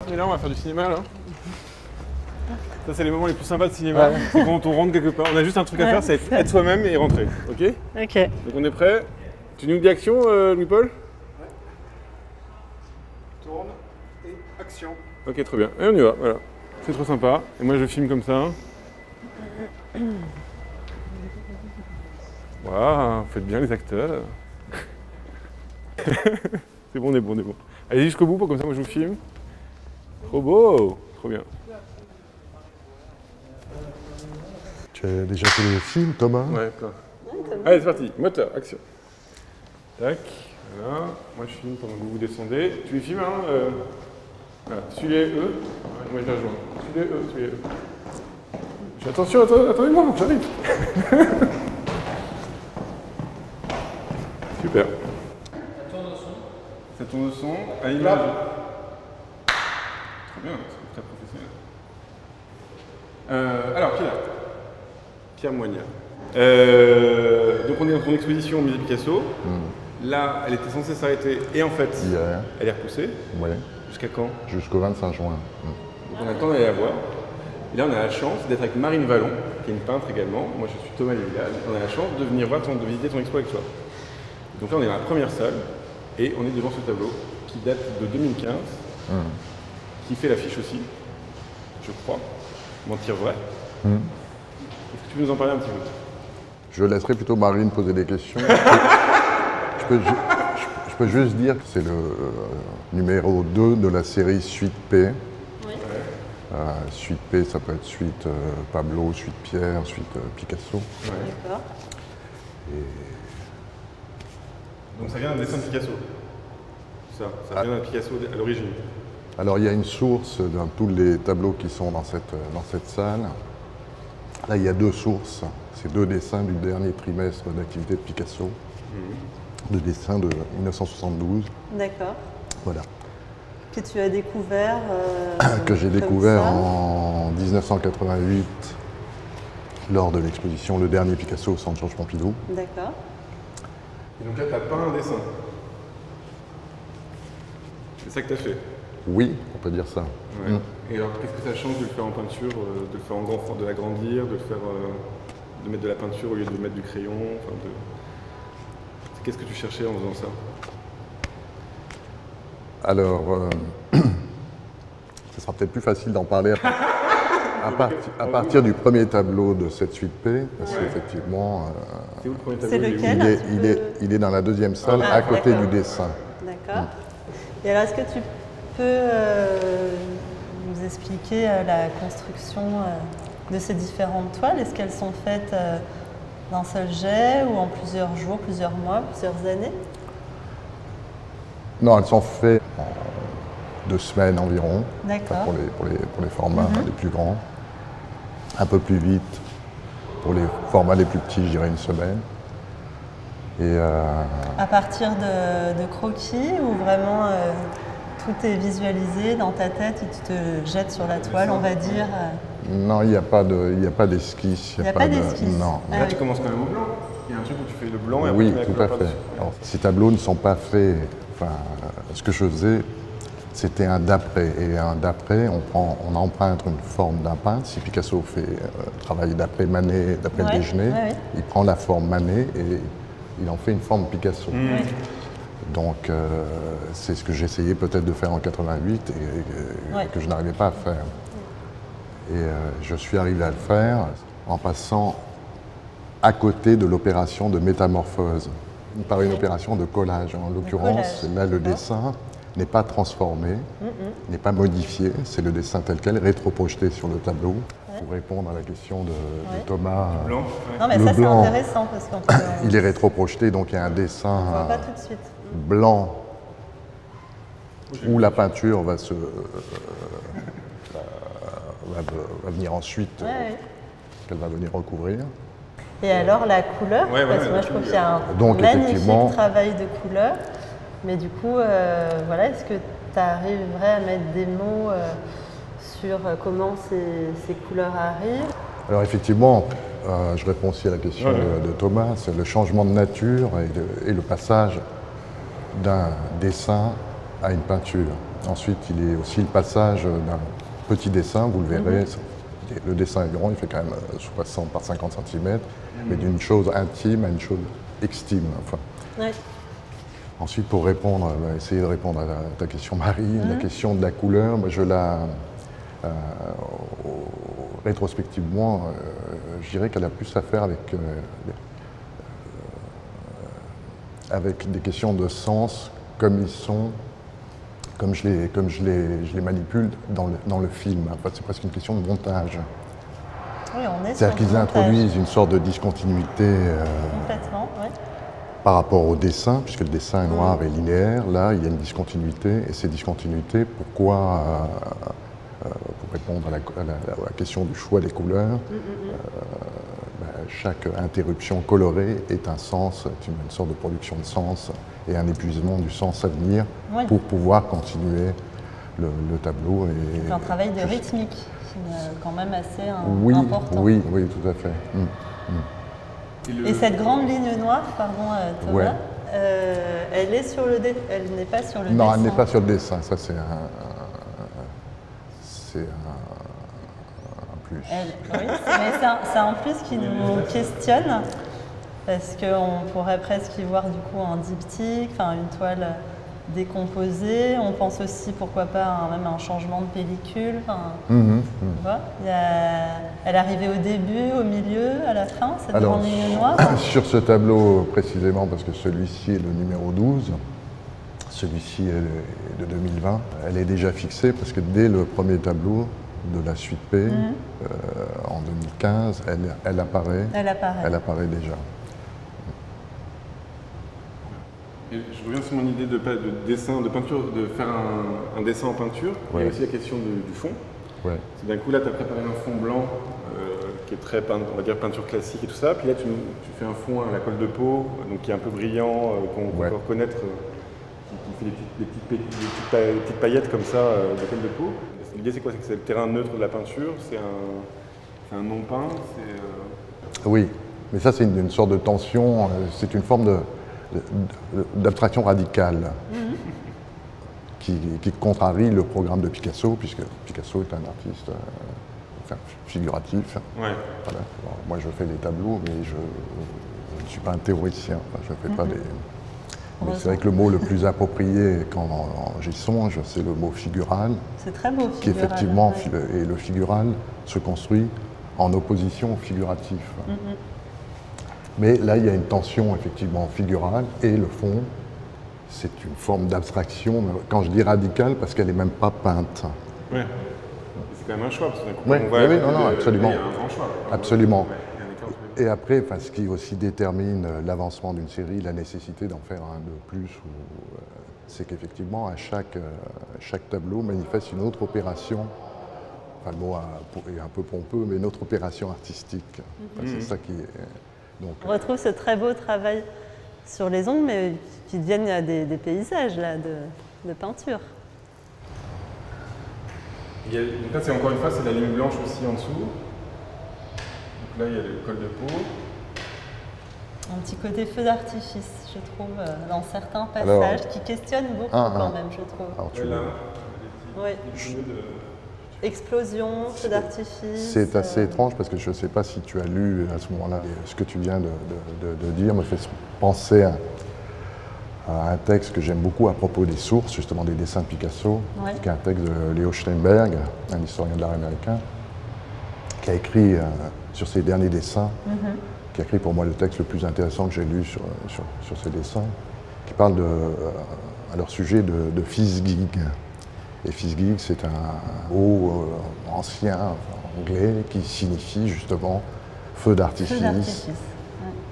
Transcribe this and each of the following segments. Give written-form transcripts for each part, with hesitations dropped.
Et là, on va faire du cinéma, là. Ça, c'est les moments les plus sympas de cinéma. Ouais. C'est quand on rentre quelque part. On a juste un truc à faire, c'est être soi-même et rentrer. Ok? Ok. Donc on est prêt. Tu nous dis action, Louis-Paul? Ouais. Tourne et action. Ok, très bien. Et on y va, voilà. C'est trop sympa. Et moi, je filme comme ça. Waouh, faites bien les acteurs. C'est bon, on est bon, on est bon. Allez jusqu'au bout, comme ça, moi, je vous filme. Trop beau, trop bien. Tu as déjà fait le film, Thomas? Ouais, plein. Allez, c'est parti. Moteur, action. Tac, voilà. Moi, je filme pendant que vous descendez. Tu les filmes, hein voilà. Suivez eux. Ouais, moi, je les rejoins. Suivez eux, suivez eux. Attention, attendez-moi, j'arrive. Super. Ça tourne au son. À l'image. Très bien, c'est très professionnel. Alors, Pierre Moignard. Donc on est dans ton exposition au musée Picasso. Là, elle était censée s'arrêter et en fait, elle est repoussée. Ouais. Jusqu'à quand? Jusqu'au 25 juin. Donc on a le temps d'aller la voir. Et là, on a la chance d'être avec Marine Vallon, qui est une peintre également. Moi, je suis Thomas Lévillage. On a la chance de venir voir, de visiter ton expo avec toi. Donc là, on est dans la première salle et on est devant ce tableau qui date de 2015, qui fait l'affiche aussi, je crois. Mentir vrai. Est-ce que tu peux nous en parler un petit peu? Je laisserai plutôt Marine poser des questions. Je peux juste dire que c'est le numéro 2 de la série Suite P. Oui. Suite P, ça peut être suite Pablo, suite Pierre, suite Picasso. Ouais. D'accord. Donc ça vient d'un dessin de Picasso. Ça vient d'un Picasso à l'origine. Alors il y a une source dans tous les tableaux qui sont dans cette salle. Là, il y a deux sources. C'est deux dessins du dernier trimestre d'activité de Picasso. Deux dessins de 1972. D'accord. Voilà. Que tu as découvert que j'ai comme découvert ça. en 1988 lors de l'exposition Le Dernier Picasso au Centre Georges Pompidou. D'accord. Et donc là, tu as peint un dessin. C'est ça que tu as fait. Oui, on peut dire ça. Ouais. Et alors, qu'est-ce que ça change de le faire en peinture, de le faire en grand format, de l'agrandir, de le faire, de mettre de la peinture au lieu de mettre du crayon, enfin de... Qu'est-ce que tu cherchais en faisant ça? Alors, ce sera peut-être plus facile d'en parler à partir du premier tableau de cette suite P, parce qu'effectivement, C'est où le premier tableau? C'est lequel? il est dans la deuxième salle, à côté du dessin. D'accord. Et alors, est-ce que tu peux nous expliquer la construction de ces différentes toiles? Est-ce qu'elles sont faites d'un seul jet ou en plusieurs jours, plusieurs mois, plusieurs années? Non, elles sont faites en 2 semaines environ, D'accord. pour les formats les plus grands. Un peu plus vite pour les formats les plus petits, je dirais 1 semaine. Et À partir de croquis ou vraiment tout est visualisé dans ta tête et tu te jettes sur la toile, on va dire non, il n'y a pas d'esquisse. Il n'y a pas d'esquisse. Non. Ah Là, oui. tu commences quand même au blanc. Il y a un truc où tu fais le blanc et après Oui, tu mets la tout à couleur fait. par-dessus. Alors, ces tableaux ne sont pas faits. Enfin, ce que je faisais, c'était un d'après. Et un d'après, on emprunte une forme d'un peintre. Si Picasso fait travail d'après Manet, d'après Ouais, le déjeuner, ouais. il prend la forme Manet et il en fait une forme Picasso. Oui. Donc, c'est ce que j'essayais peut-être de faire en 88 et que je n'arrivais pas à faire. Et je suis arrivé à le faire en passant à côté de l'opération de métamorphose, par une opération de collage. En l'occurrence, là, le dessin n'est pas transformé, n'est pas modifié, c'est le dessin tel quel, rétroprojeté sur le tableau. Pour répondre à la question de Thomas, Blanc. Non, mais Le ça, c'est blanc. intéressant parce qu'on peut. il est rétroprojeté, donc il y a un On dessin voit pas tout de suite. blanc où la peinture va venir ensuite, Ouais. qu'elle va venir recouvrir. Et alors la couleur, Ouais, parce ouais, que moi je trouve qu'il y a un Donc, effectivement- magnifique travail de couleur, mais du coup, voilà, est-ce que tu arriverais à mettre des mots sur comment ces couleurs arrivent? Alors effectivement, je réponds aussi à la question de Thomas, c'est le changement de nature et le passage d'un dessin à une peinture. Ensuite, il y a aussi le passage d'un petit dessin, vous le verrez. Le dessin est grand, il fait quand même 60 par 50 cm, mais d'une chose intime à une chose extime. Enfin. Ouais. Ensuite, pour répondre, essayer de répondre à ta question, Marie, la question de la couleur, je la. Rétrospectivement, je dirais qu'elle a plus à faire avec des questions de sens, comme ils sont, comme je les manipule dans le film. Enfin, c'est presque une question de montage. Oui, on est C'est-à-dire qu'ils introduisent une sorte de discontinuité complètement, ouais. Par rapport au dessin, puisque le dessin est noir et linéaire. Là, il y a une discontinuité, et ces discontinuités, pourquoi pour répondre à la question du choix des couleurs, chaque interruption colorée est un sens, une sorte de production de sens et un épuisement du sens à venir pour pouvoir continuer le tableau. C'est un travail de rythmique qui est quand même assez important. Oui, tout à fait. Et cette grande ligne noire, pardon Thomas, elle est sur elle n'est pas sur le dessin. Non, elle n'est pas sur le dessin, ça c'est un plus. Oui, mais c'est un plus qui nous questionne, parce qu'on pourrait presque y voir du coup un diptyque, une toile décomposée. On pense aussi, pourquoi pas, même un changement de pellicule. Elle arrivait au début, au milieu, à la fin, cette grande ligne noire. Sur ce tableau précisément, parce que celui-ci est le numéro 12, celui-ci est de 2020, elle est déjà fixée parce que dès le premier tableau de la suite P, en 2015, elle apparaît. Elle apparaît déjà. Et je reviens sur mon idée de dessin, de peinture, de faire un dessin en peinture. Il y a aussi la question du fond. C'est d'un coup là, tu as préparé un fond blanc qui est très, on va dire, peinture classique et tout ça. Puis là, tu fais un fond à la colle de peau, donc qui est un peu brillant, qu'on peut reconnaître, qui fait des petites paillettes comme ça de colle de peau. L'idée, c'est quoi? C'est que c'est le terrain neutre de la peinture, c'est un non-peint, Oui, mais ça, c'est une sorte de tension, c'est une forme d'abstraction radicale qui contrarie le programme de Picasso, puisque Picasso est un artiste figuratif. Voilà. Alors, moi, je fais des tableaux, mais je ne suis pas un théoricien. Je ne fais pas des... Mais c'est vrai que le mot le plus approprié quand j'y songe, c'est le mot figural. C'est très beau, figural. Qui effectivement, et le figural se construit en opposition au figuratif. Mais là, il y a une tension effectivement figurale et le fond, c'est une forme d'abstraction. Quand je dis radicale, parce qu'elle n'est même pas peinte. Oui, c'est quand même un choix. Parce que non, absolument. Il y a un grand choix. Absolument. Et après, ce qui aussi détermine l'avancement d'une série, la nécessité d'en faire un de plus, c'est qu'effectivement, à chaque tableau manifeste une autre opération. Enfin, le mot est un peu pompeux, mais une autre opération artistique. C'est ça qui est... Donc, on retrouve ce très beau travail sur les ongles, mais qui deviennent des paysages là, de peinture. Donc là, c'est encore une fois, c'est la ligne blanche aussi en dessous. Là, il y a le col de peau. Un petit côté feu d'artifice, je trouve, dans certains passages, qui questionnent beaucoup quand même, je trouve. Alors, explosion, feu d'artifice. C'est assez étrange parce que je ne sais pas si tu as lu à ce moment-là. Ce que tu viens de dire me fait penser à un texte que j'aime beaucoup à propos des sources, justement des dessins de Picasso, qui est un texte de Leo Steinberg, un historien de l'art américain, qui a écrit sur ses derniers dessins, qui a écrit pour moi le texte le plus intéressant que j'ai lu sur ces dessins, qui parle à leur sujet de Fizzgig. Et Fizzgig, c'est un mot ancien anglais qui signifie justement feu d'artifice,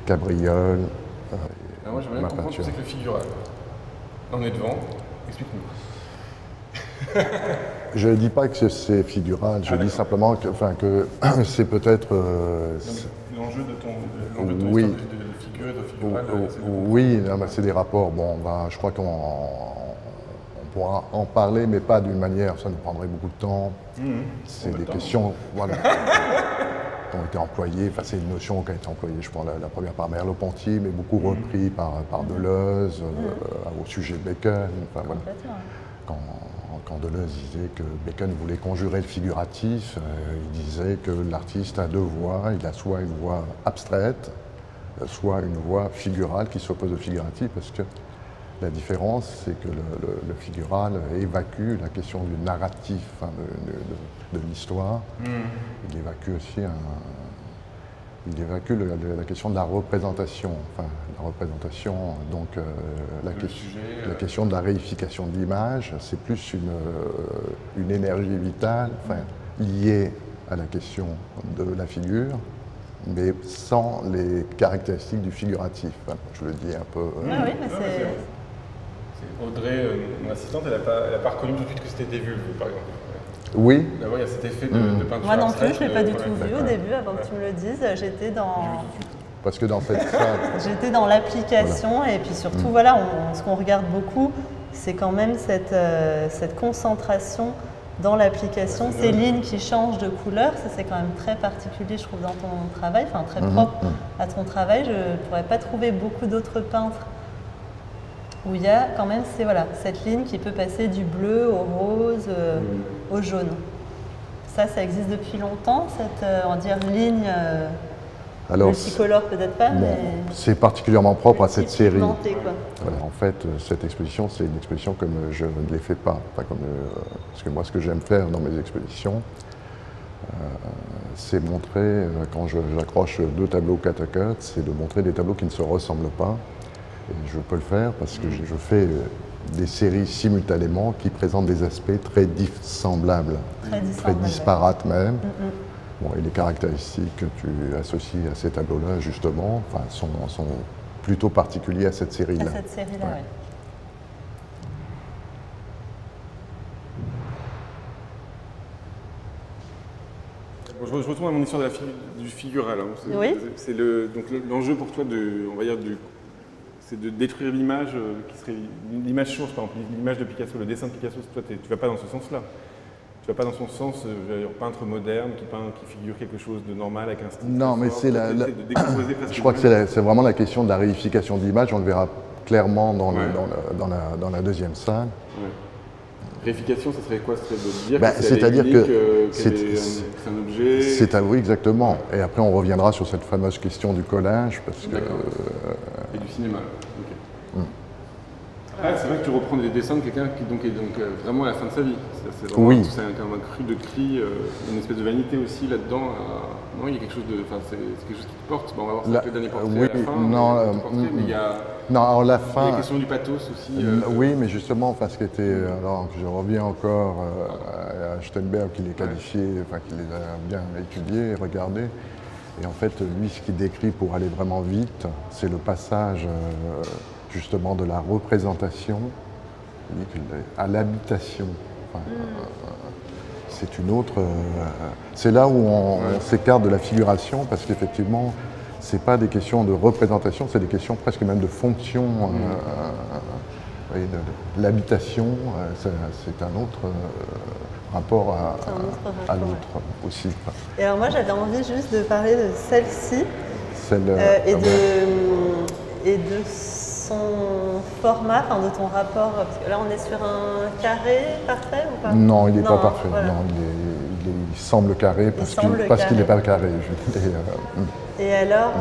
cabriole. Alors moi j'aimerais bien comprendre ce que c'est que le figural. Là on est devant, explique-nous. Je ne dis pas que c'est figural, je dis simplement que c'est peut-être... L'enjeu de ton histoire de figure et de figural. Oui, c'est des rapports. Bon, je crois qu'on pourra en parler, mais pas d'une manière, ça nous prendrait beaucoup de temps. C'est des questions qui ont été employées, c'est une notion qui a été employée, je pense, la première par Merleau-Ponty, mais beaucoup repris par Deleuze, au sujet de Bacon. En quand Deleuze disait que Bacon voulait conjurer le figuratif, il disait que l'artiste a deux voix. Il a soit une voix abstraite, soit une voix figurale qui s'oppose au figuratif, parce que la différence, c'est que le figural évacue la question du narratif, hein, de l'histoire. Il évacue aussi la question de la représentation. Enfin, la représentation, donc la question de la réification de l'image, c'est plus une énergie vitale, enfin, liée à la question de la figure, mais sans les caractéristiques du figuratif. Enfin, je le dis un peu. Ah oui, mais c'est... Audrey, mon assistante, elle n'a pas reconnu tout de suite que c'était des vulves, par exemple. Oui. D'abord, il y a cet effet de peinture. Moi non plus, je ne l'ai pas du ouais, tout vu au début, avant que tu me le dises. J'étais dans... Parce que dans cette salle... J'étais dans l'application, et puis surtout, voilà, ce qu'on regarde beaucoup, c'est quand même cette concentration dans l'application, ces lignes qui changent de couleur. Ça, c'est quand même très particulier, je trouve, dans ton travail, enfin très propre à ton travail. Je ne pourrais pas trouver beaucoup d'autres peintres où il y a quand même cette ligne qui peut passer du bleu au rose, au jaune. Ça existe depuis longtemps, cette on va dire, ligne multicolore peut-être pas, bon, mais... C'est particulièrement propre à cette série. Quoi. Voilà, en fait, cette exposition, c'est une exposition comme je ne les fais pas. Parce que moi, ce que j'aime faire dans mes expositions, c'est montrer, quand j'accroche deux tableaux cut à cut, c'est de montrer des tableaux qui ne se ressemblent pas. Et je peux le faire parce que je fais des séries simultanément qui présentent des aspects très dissemblables, très disparates même. Bon, et les caractéristiques que tu associes à ces tableaux-là, justement, enfin, sont plutôt particuliers à cette série-là. À cette série-là, oui. Bon, je retourne à mon histoire du figural. Hein. Oui. C'est l'enjeu pour toi c'est de détruire l'image qui serait l'image source, par exemple l'image de Picasso, le dessin de Picasso. Toi, tu vas pas dans ce sens-là. Tu vas pas dans son sens, peintre moderne qui figure quelque chose de normal avec un style. Non, mais c'est je crois que c'est vraiment la question de la réification de l'image. On le verra clairement dans la deuxième salle. Ouais. Réification, ça serait quoi? Ça serait de dire c'est-à-dire que c'est un objet. Oui, exactement. Et après, on reviendra sur cette fameuse question du collage, parce que. Et du cinéma. Okay. Après, c'est vrai que tu reprends des dessins de quelqu'un qui est vraiment à la fin de sa vie. C'est vraiment un cru de cri, une espèce de vanité aussi là-dedans. Non, il y a quelque chose c'est quelque chose qui te porte. Bon, on va voir ça le dernier portrait à la fin. Mais il y a. Non, alors la fin. Il y a la question du pathos aussi. Oui, mais justement, ce qui était. Alors, je reviens encore à Steinberg qui les qualifiait, qui les a bien étudiés et regardés. Et en fait, lui, ce qu'il décrit pour aller vraiment vite, c'est le passage justement de la représentation à l'habitation. C'est une autre. C'est là où on s'écarte de la figuration, parce qu'effectivement, c'est pas des questions de représentation, c'est des questions presque même de fonction. De l'habitation, c'est un autre rapport à l'autre aussi. Et alors moi, j'avais envie juste de parler de celle-ci et de son format, de ton rapport. Parce que là, on est sur un carré parfait ou pas? Non, il n'est pas parfait. Voilà. Non, il semble carré parce qu'il n'est pas carré. Et alors,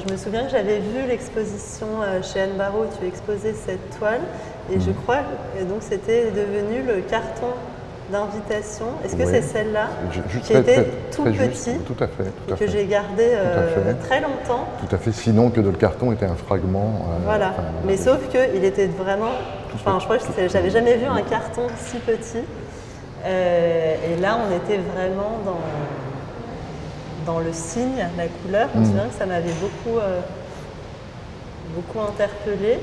je me souviens que j'avais vu l'exposition chez Anne Barraud où tu exposais cette toile, et je crois que c'était devenu le carton d'invitation. Est-ce que c'est celle-là qui était tout petit, tout à fait, que j'ai gardé très longtemps? Tout à fait, sinon que le carton était un fragment. Voilà, mais sauf qu'il était vraiment... je crois que j'avais jamais vu un carton si petit. Et là, on était vraiment dans le signe, la couleur. Je me souviens que ça m'avait beaucoup interpellée.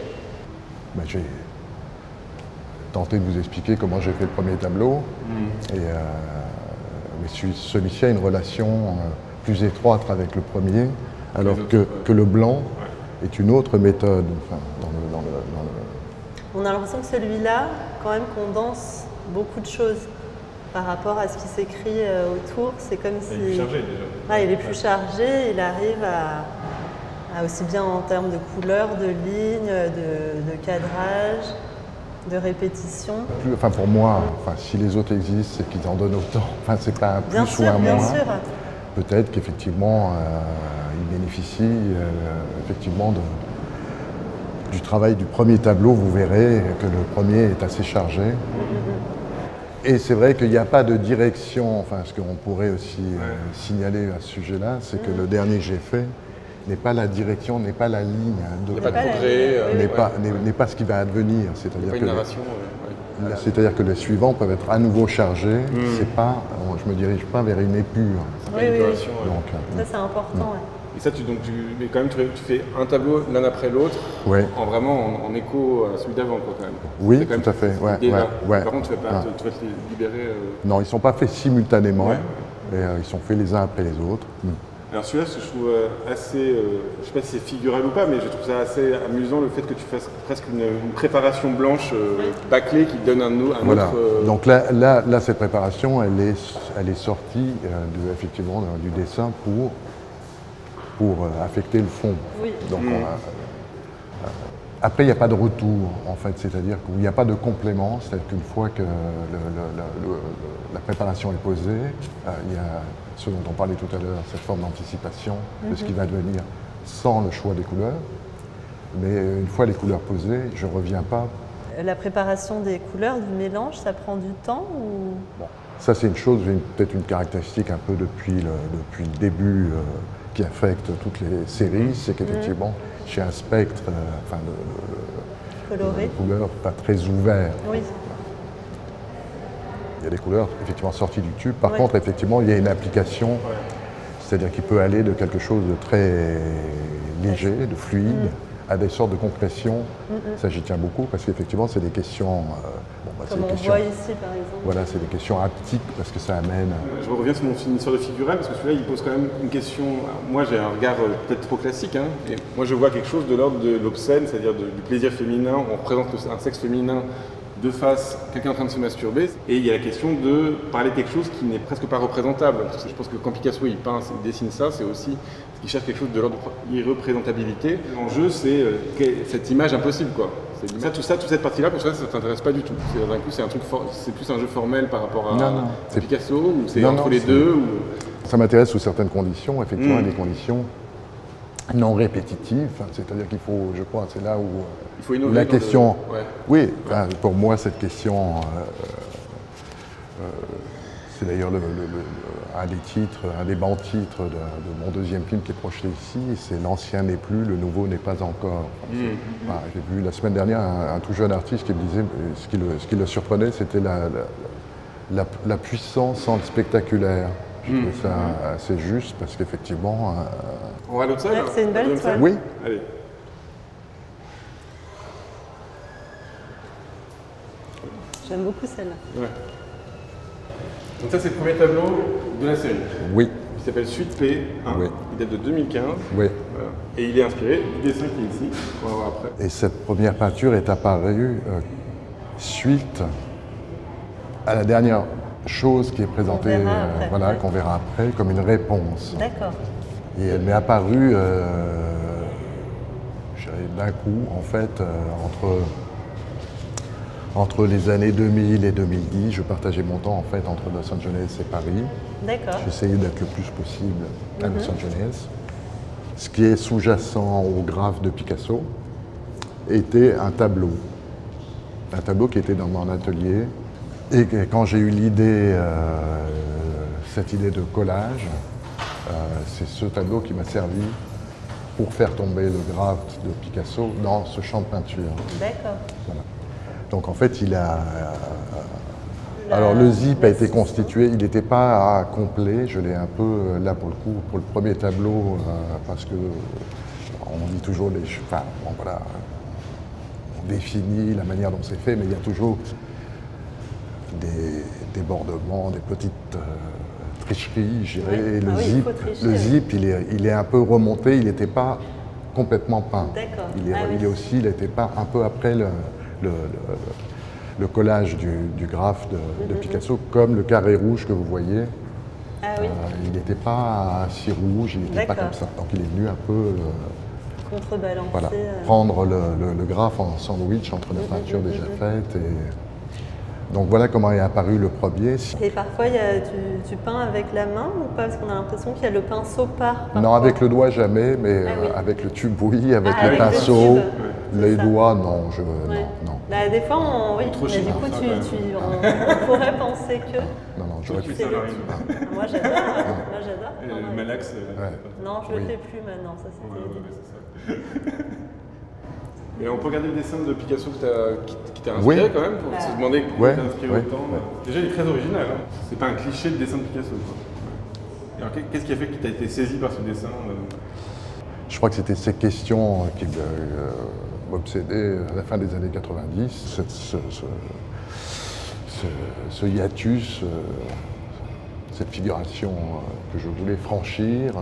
J'ai tenté de vous expliquer comment j'ai fait le premier tableau. Mais celui-ci a une relation plus étroite avec le premier, alors que le blanc est une autre méthode. On a l'impression que celui-là, quand même, condense beaucoup de choses par rapport à ce qui s'écrit autour. C'est comme si... Il est plus chargé déjà. Il est plus chargé, il arrive à aussi bien en termes de couleurs, de lignes, de cadrage, de répétition. Enfin, pour moi, si les autres existent, c'est qu'ils en donnent autant. Enfin, c'est pas un plus ou un moins. Bien sûr. Peut-être qu'effectivement, ils bénéficient effectivement du travail du premier tableau. Vous verrez que le premier est assez chargé. Et c'est vrai qu'il n'y a pas de direction. Enfin, ce qu'on pourrait aussi signaler à ce sujet-là, c'est que le dernier que j'ai fait n'est pas la direction, n'est pas la ligne. N'est pas de progrès. N'est pas ce qui va advenir. C'est-à-dire une narration. C'est-à-dire que les suivants peuvent être à nouveau chargés. C'est pas, je ne me dirige pas vers une épure. Oui. Donc, ça, c'est important. Et ça, mais quand même, tu fais un tableau l'un après l'autre, en écho à celui d'avant, quand même. Oui, tout à fait. Par contre, tu vas te libérer. Non, ils ne sont pas faits simultanément, mais ils sont faits les uns après les autres. Alors celui-là, ce que je trouve assez, je ne sais pas si c'est figurable ou pas, mais je trouve ça assez amusant le fait que tu fasses presque une préparation blanche bâclée qui donne un autre... Donc là, cette préparation, elle est sortie effectivement du dessin pour affecter le fond. Oui. Donc après, il n'y a pas de retour, en fait, c'est-à-dire qu'il n'y a pas de complément, c'est-à-dire qu'une fois que la préparation est posée, il y a ce dont on parlait tout à l'heure, cette forme d'anticipation de ce qui va devenir sans le choix des couleurs. Mais une fois les couleurs posées, je ne reviens pas. La préparation des couleurs, du mélange, ça prend du temps ou... Ça, c'est une chose, peut-être une caractéristique un peu depuis le début qui affecte toutes les séries, c'est qu'effectivement, j'ai un spectre coloré, de couleurs pas très ouvert. Oui. Il y a des couleurs effectivement sorties du tube. Par contre, effectivement, il y a une application, c'est-à-dire qu'il peut aller de quelque chose de très léger, de fluide, à des sortes de compression. Ça, j'y tiens beaucoup parce qu'effectivement, c'est des questions... comme on voit ici, par exemple. Voilà, c'est des questions haptiques parce que ça amène... Je reviens sur mon finisseur de figurable parce que celui-là, il pose quand même une question... Moi, j'ai un regard peut-être trop classique. Et moi, je vois quelque chose de l'ordre de l'obscène, c'est-à-dire du plaisir féminin. On représente un sexe féminin de face, quelqu'un en train de se masturber. Et il y a la question de parler de quelque chose qui n'est presque pas représentable. Parce que je pense que quand Picasso il peint, il dessine ça, c'est aussi qu'il cherche quelque chose de l'ordre de l'irreprésentabilité. L'enjeu, c'est cette image impossible, quoi. Toute cette partie-là, pour ça, ça t'intéresse pas du tout. D'un coup, c'est plus un jeu formel par au Picasso, ou c'est entre les deux ou... Ça m'intéresse sous certaines conditions, effectivement, des conditions non répétitives. C'est-à-dire qu'il faut, je crois, c'est là où il faut innover la question... Oui, pour moi, cette question... c'est d'ailleurs un des titres, un des bancs titres de mon deuxième film qui est projeté ici, c'est « L'ancien n'est plus, le nouveau n'est pas encore ». J'ai vu la semaine dernière un tout jeune artiste qui me disait, ce qui le surprenait, c'était la puissance sans le spectaculaire. Je trouvais ça assez juste parce qu'effectivement... On va à l'autre salle. C'est une belle toile. Oui. Allez. J'aime beaucoup celle-là. Ouais. Donc ça, c'est le premier tableau de la série. Oui. Il s'appelle Suite P1. Oui. Il date de 2015. Oui. Voilà. Et il est inspiré du dessin qui est ici, qu'on va voir après. Et cette première peinture est apparue suite à la dernière chose qui est présentée, qu'on verra après, comme une réponse. D'accord. Et elle m'est apparue, d'un coup, en fait, entre les années 2000 et 2010, je partageais mon temps en fait entre Los Angeles et Paris. D'accord. J'essayais d'être le plus possible à Los Angeles. Ce qui est sous-jacent au graphe de Picasso était un tableau qui était dans mon atelier. Et quand j'ai eu l'idée, cette idée de collage, c'est ce tableau qui m'a servi pour faire tomber le graphe de Picasso dans ce champ de peinture. D'accord. Voilà. Donc en fait, alors le zip a été constitué, il n'était pas complet, je l'ai un peu, là pour le coup, pour le premier tableau, parce que on dit toujours on définit la manière dont c'est fait, mais il y a toujours des débordements, des petites tricheries, je dirais. Le zip, il est un peu remonté, il n'était pas complètement peint. D'accord. Il était peint un peu après le collage du graphe de Picasso, comme le carré rouge que vous voyez. Ah oui. Il n'était pas si rouge, il n'était pas comme ça. Donc il est venu un peu contrebalancer. Voilà, prendre le graphe en sandwich entre la peinture déjà faite. Donc voilà comment est apparu le premier. Et parfois, tu peins avec la main ou pas? Parce qu'on a l'impression qu'il y a le pinceau part. Non, avec le doigt jamais, mais avec le tube oui, avec le pinceau, les doigts non, non. Là, des fois, mais du coup, on pourrait penser que... Non, je vois plus. Moi, j'adore. Moi, j'adore. Le malax. Non, je le fais plus maintenant. Ça, c'était... Et on peut regarder le dessin de Picasso qui t'a inspiré quand même, pour se demander pourquoi t'a inspiré autant. Déjà, il est très original. Hein. C'est pas un cliché de dessin de Picasso. Quoi. Alors, qu'est-ce qui a fait que tu as été saisi par ce dessin Je crois que c'était ces questions qui m'obsédaient à la fin des années 90. Ce hiatus, cette figuration que je voulais franchir.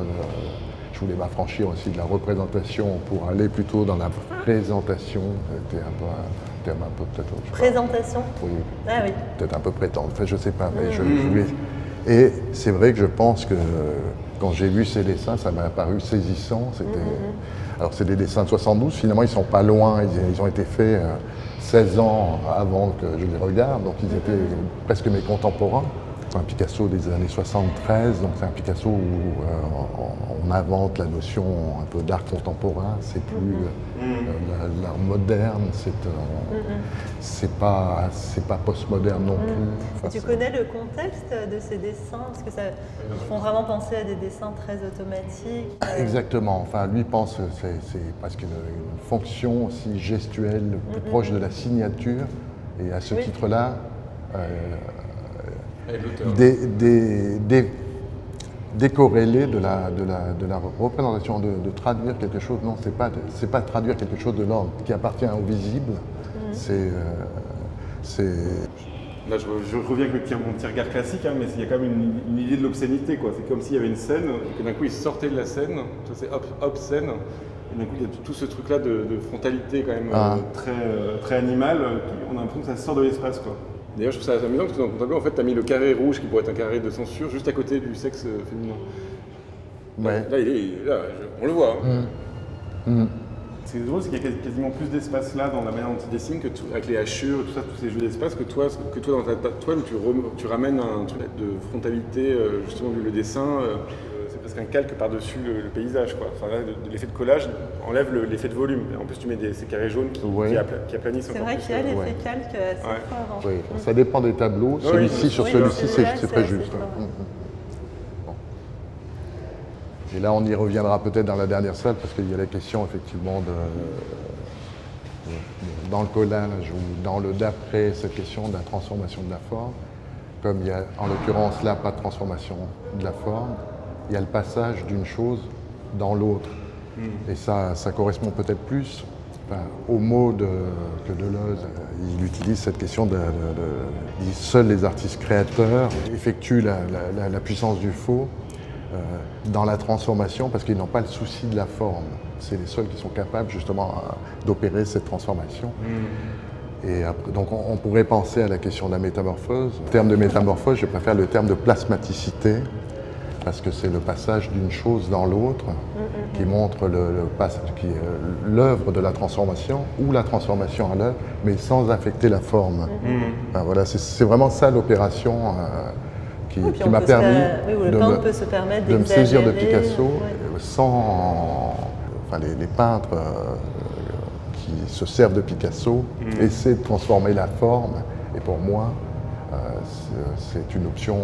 Je voulais m'affranchir aussi de la représentation pour aller plutôt dans la présentation. C'était un terme un peu peut-être... Présentation? Oui. Ah oui. Peut-être un peu prétendre. Enfin, je ne sais pas, mais je voulais... Et c'est vrai que je pense que quand j'ai vu ces dessins, ça m'a paru saisissant. Alors c'est des dessins de 72, finalement ils ne sont pas loin, ils ont été faits 16 ans avant que je les regarde, donc ils étaient presque mes contemporains. C'est un Picasso des années 73, donc c'est un Picasso où on invente la notion un peu d'art contemporain, c'est plus l'art moderne, c'est pas postmoderne non plus. Enfin, tu connais le contexte de ces dessins? Parce que ils font vraiment penser à des dessins très automatiques. Exactement, enfin lui pense que c'est presque une fonction aussi gestuelle, plus proche de la signature, et à ce titre-là, décorrélé de la représentation, de traduire quelque chose. Non, c'est pas traduire quelque chose de l'ordre qui appartient au visible. Là, je reviens avec mon petit regard classique, hein, mais il y a quand même une idée de l'obscénité, quoi. C'est comme s'il y avait une scène, et que d'un coup il sortait de la scène, c'est obscène, et d'un coup il y a tout ce truc-là de frontalité quand même très animal, on a l'impression que ça sort de l'espace, quoi. D'ailleurs, je trouve ça amusant parce que dans ton tableau, en fait, tu as mis le carré rouge qui pourrait être un carré de censure juste à côté du sexe féminin. Ouais. Là, on le voit. Hein. Ce qui est drôle, c'est qu'il y a quasiment plus d'espace là dans la manière dont tu dessines, avec les hachures, tout ça, tous ces jeux d'espace, que toi dans ta toile où tu ramènes un truc de frontalité, justement, vu le dessin. C'est presque un calque par-dessus le paysage, quoi. Enfin, là, l'effet de collage enlève l'effet de volume. En plus, tu mets ces carrés jaunes qui aplanissent encore. C'est vrai qu'il y a l'effet calque assez fort. Oui, ça dépend des tableaux. Celui-ci, sur celui-ci, c'est très juste. Et là, on y reviendra peut-être dans la dernière salle, parce qu'il y a la question, effectivement, dans le collage ou dans le d'après, cette question de la transformation de la forme. Comme il y a, en l'occurrence, là, pas de transformation de la forme, il y a le passage d'une chose dans l'autre. Et ça correspond peut-être plus au mot que Deleuze. Il utilise cette question dit seuls les artistes créateurs effectuent la puissance du faux dans la transformation parce qu'ils n'ont pas le souci de la forme. C'est les seuls qui sont capables justement d'opérer cette transformation. Et après, donc on pourrait penser à la question de la métamorphose. Le terme de métamorphose, je préfère le terme de plasmaticité, parce que c'est le passage d'une chose dans l'autre qui montre l'œuvre de la transformation ou la transformation à l'œuvre, mais sans affecter la forme. Enfin, voilà, c'est vraiment ça l'opération qui m'a permis de me saisir de Picasso sans... Enfin, les peintres qui se servent de Picasso essaient de transformer la forme, et pour moi, c'est une option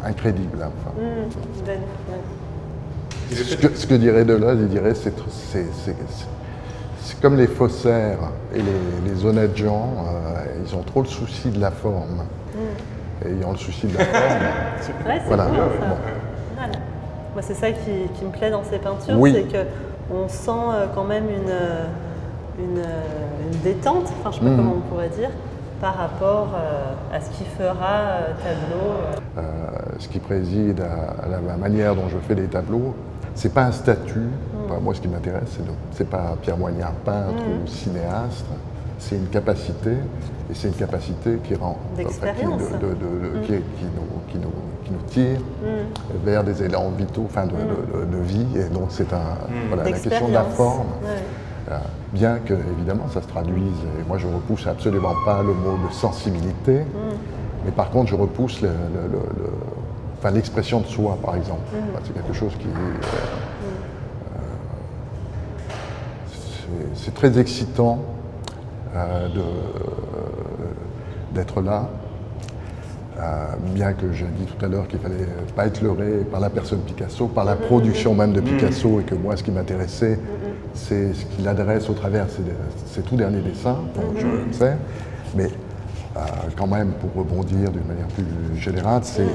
incrédible. Enfin. Ce que dirait Deleuze, il dirait c'est comme les faussaires et les honnêtes gens, ils ont trop le souci de la forme. Et ils ont le souci de la forme. Voilà. Moi, c'est ça qui me plaît dans ces peintures, c'est qu'on sent quand même une détente, enfin je ne sais pas comment on pourrait dire, par rapport à ce qui fera tableau. Ce qui préside à la manière dont je fais les tableaux, c'est pas un statut. Enfin, moi, ce qui m'intéresse, c'est pas Pierre Moignard, peintre ou cinéaste. C'est une capacité, et c'est une capacité qui rend, nous tire vers des élans vitaux, enfin de vie. Et donc c'est voilà, la question de la forme. Bien que, évidemment, ça se traduise, et moi je repousse absolument pas le mot de sensibilité, mais par contre je repousse l'expression de soi, par exemple. C'est quelque chose qui c'est très excitant d'être là, bien que j'ai dit tout à l'heure qu'il ne fallait pas être leurré par la personne Picasso, par la production même de Picasso, et que moi ce qui m'intéressait, c'est ce qu'il adresse au travers de ses tout derniers dessins, donc je le sais, mais quand même, pour rebondir d'une manière plus générale, c'est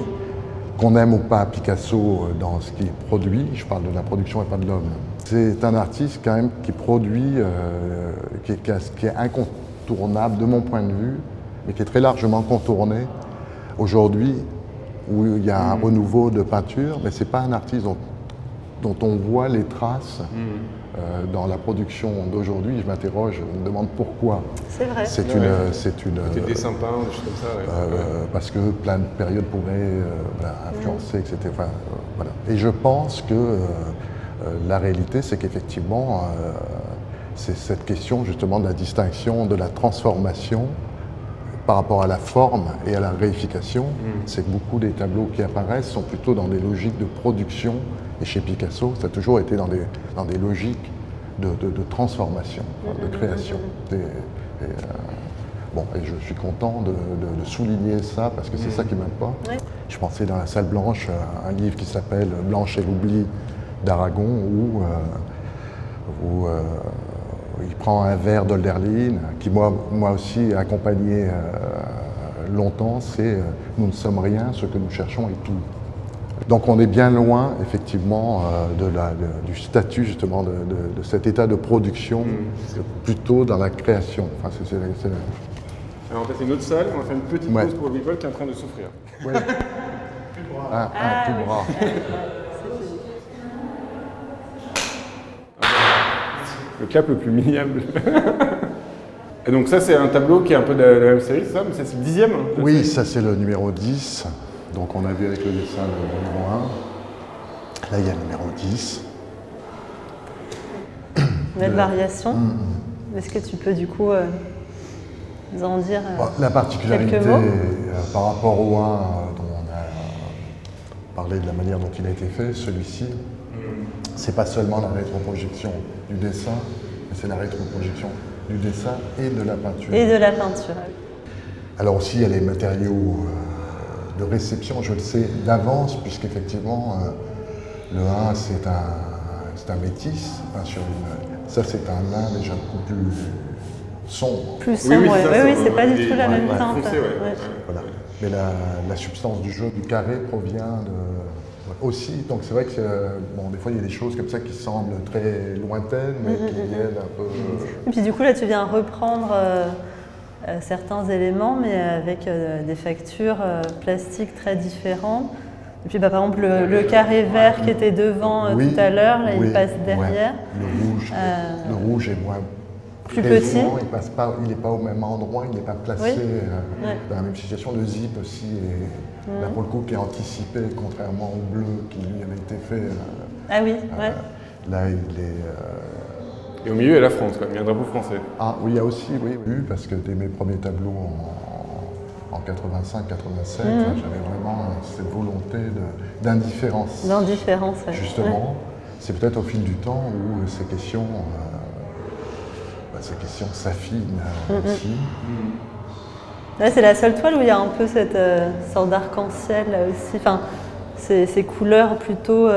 qu'on aime ou pas Picasso dans ce qu'il produit, je parle de la production et pas de l'homme. C'est un artiste quand même qui produit, qui est incontournable de mon point de vue, mais qui est très largement contourné aujourd'hui, où il y a un renouveau de peinture, mais ce n'est pas un artiste dont on voit les traces dans la production d'aujourd'hui. Je m'interroge, je me demande pourquoi. C'est vrai. C'est une des dessins peints, des choses comme ça. Parce que plein de périodes pourraient influencer, etc. Enfin, voilà. Et je pense que la réalité, c'est qu'effectivement, c'est cette question justement de la distinction, de la transformation par rapport à la forme et à la réification. C'est que beaucoup des tableaux qui apparaissent sont plutôt dans des logiques de production. Et chez Picasso, ça a toujours été dans des logiques de transformation, de création. Bon, et je suis content de souligner ça, parce que c'est ça qui m'importe. Je pensais dans la salle blanche à un livre qui s'appelle « Blanche et l'oubli » d'Aragon, où il prend un vers d'Hölderlin, qui moi aussi a accompagné longtemps, c'est « Nous ne sommes rien, ce que nous cherchons est tout ». Donc on est bien loin, effectivement, du statut, justement, de cet état de production, plutôt dans la création. Enfin, Alors on passe à une autre salle, on va faire une petite pause pour Louis-Paul qui est en train de souffrir. Ouais. Tout bras. Le cap le plus minable. Et donc ça, c'est un tableau qui est un peu de la même série, c'est ça? Mais c'est le 10e? Oui, ça c'est le numéro 10. Donc on a vu avec le dessin le numéro 1. Là, il y a le numéro 10. Belle variation. Est-ce que tu peux du coup nous en dire la particularité quelques mots par rapport au 1 dont on a parlé de la manière dont il a été fait, celui-ci, c'est pas seulement la rétroprojection du dessin, mais c'est la rétroprojection du dessin et de la peinture. Et de la peinture. Alors aussi, il y a les matériaux de réception, je le sais d'avance, puisqu'effectivement, le 1, c'est un métis, ça c'est un lin déjà beaucoup plus sombre. Plus sombre, oui, c'est pas du tout la même teinte. Voilà. Mais la substance du jeu du carré provient aussi, donc c'est vrai que des fois il y a des choses comme ça qui semblent très lointaines, mais qui viennent un peu... Et puis du coup là tu viens reprendre certains éléments, mais avec des factures plastiques très différentes. Et puis par exemple le carré vert qui était devant tout à l'heure, là il passe derrière. Le rouge est moins plus petit. Il n'est pas au même endroit, il n'est pas placé dans la même situation. Le zip aussi est là pour le coup qui est anticipé, contrairement au bleu qui lui avait été fait. Ah oui, là il est... Et au milieu il y a la France, il y a un drapeau français. Ah oui, il y a aussi, oui, parce que dès mes premiers tableaux en 85-87, j'avais vraiment cette volonté d'indifférence. D'indifférence, justement, c'est peut-être au fil du temps où ces questions s'affinent aussi. Là, c'est la seule toile où il y a un peu cette sorte d'arc-en-ciel là aussi. Enfin, ces couleurs plutôt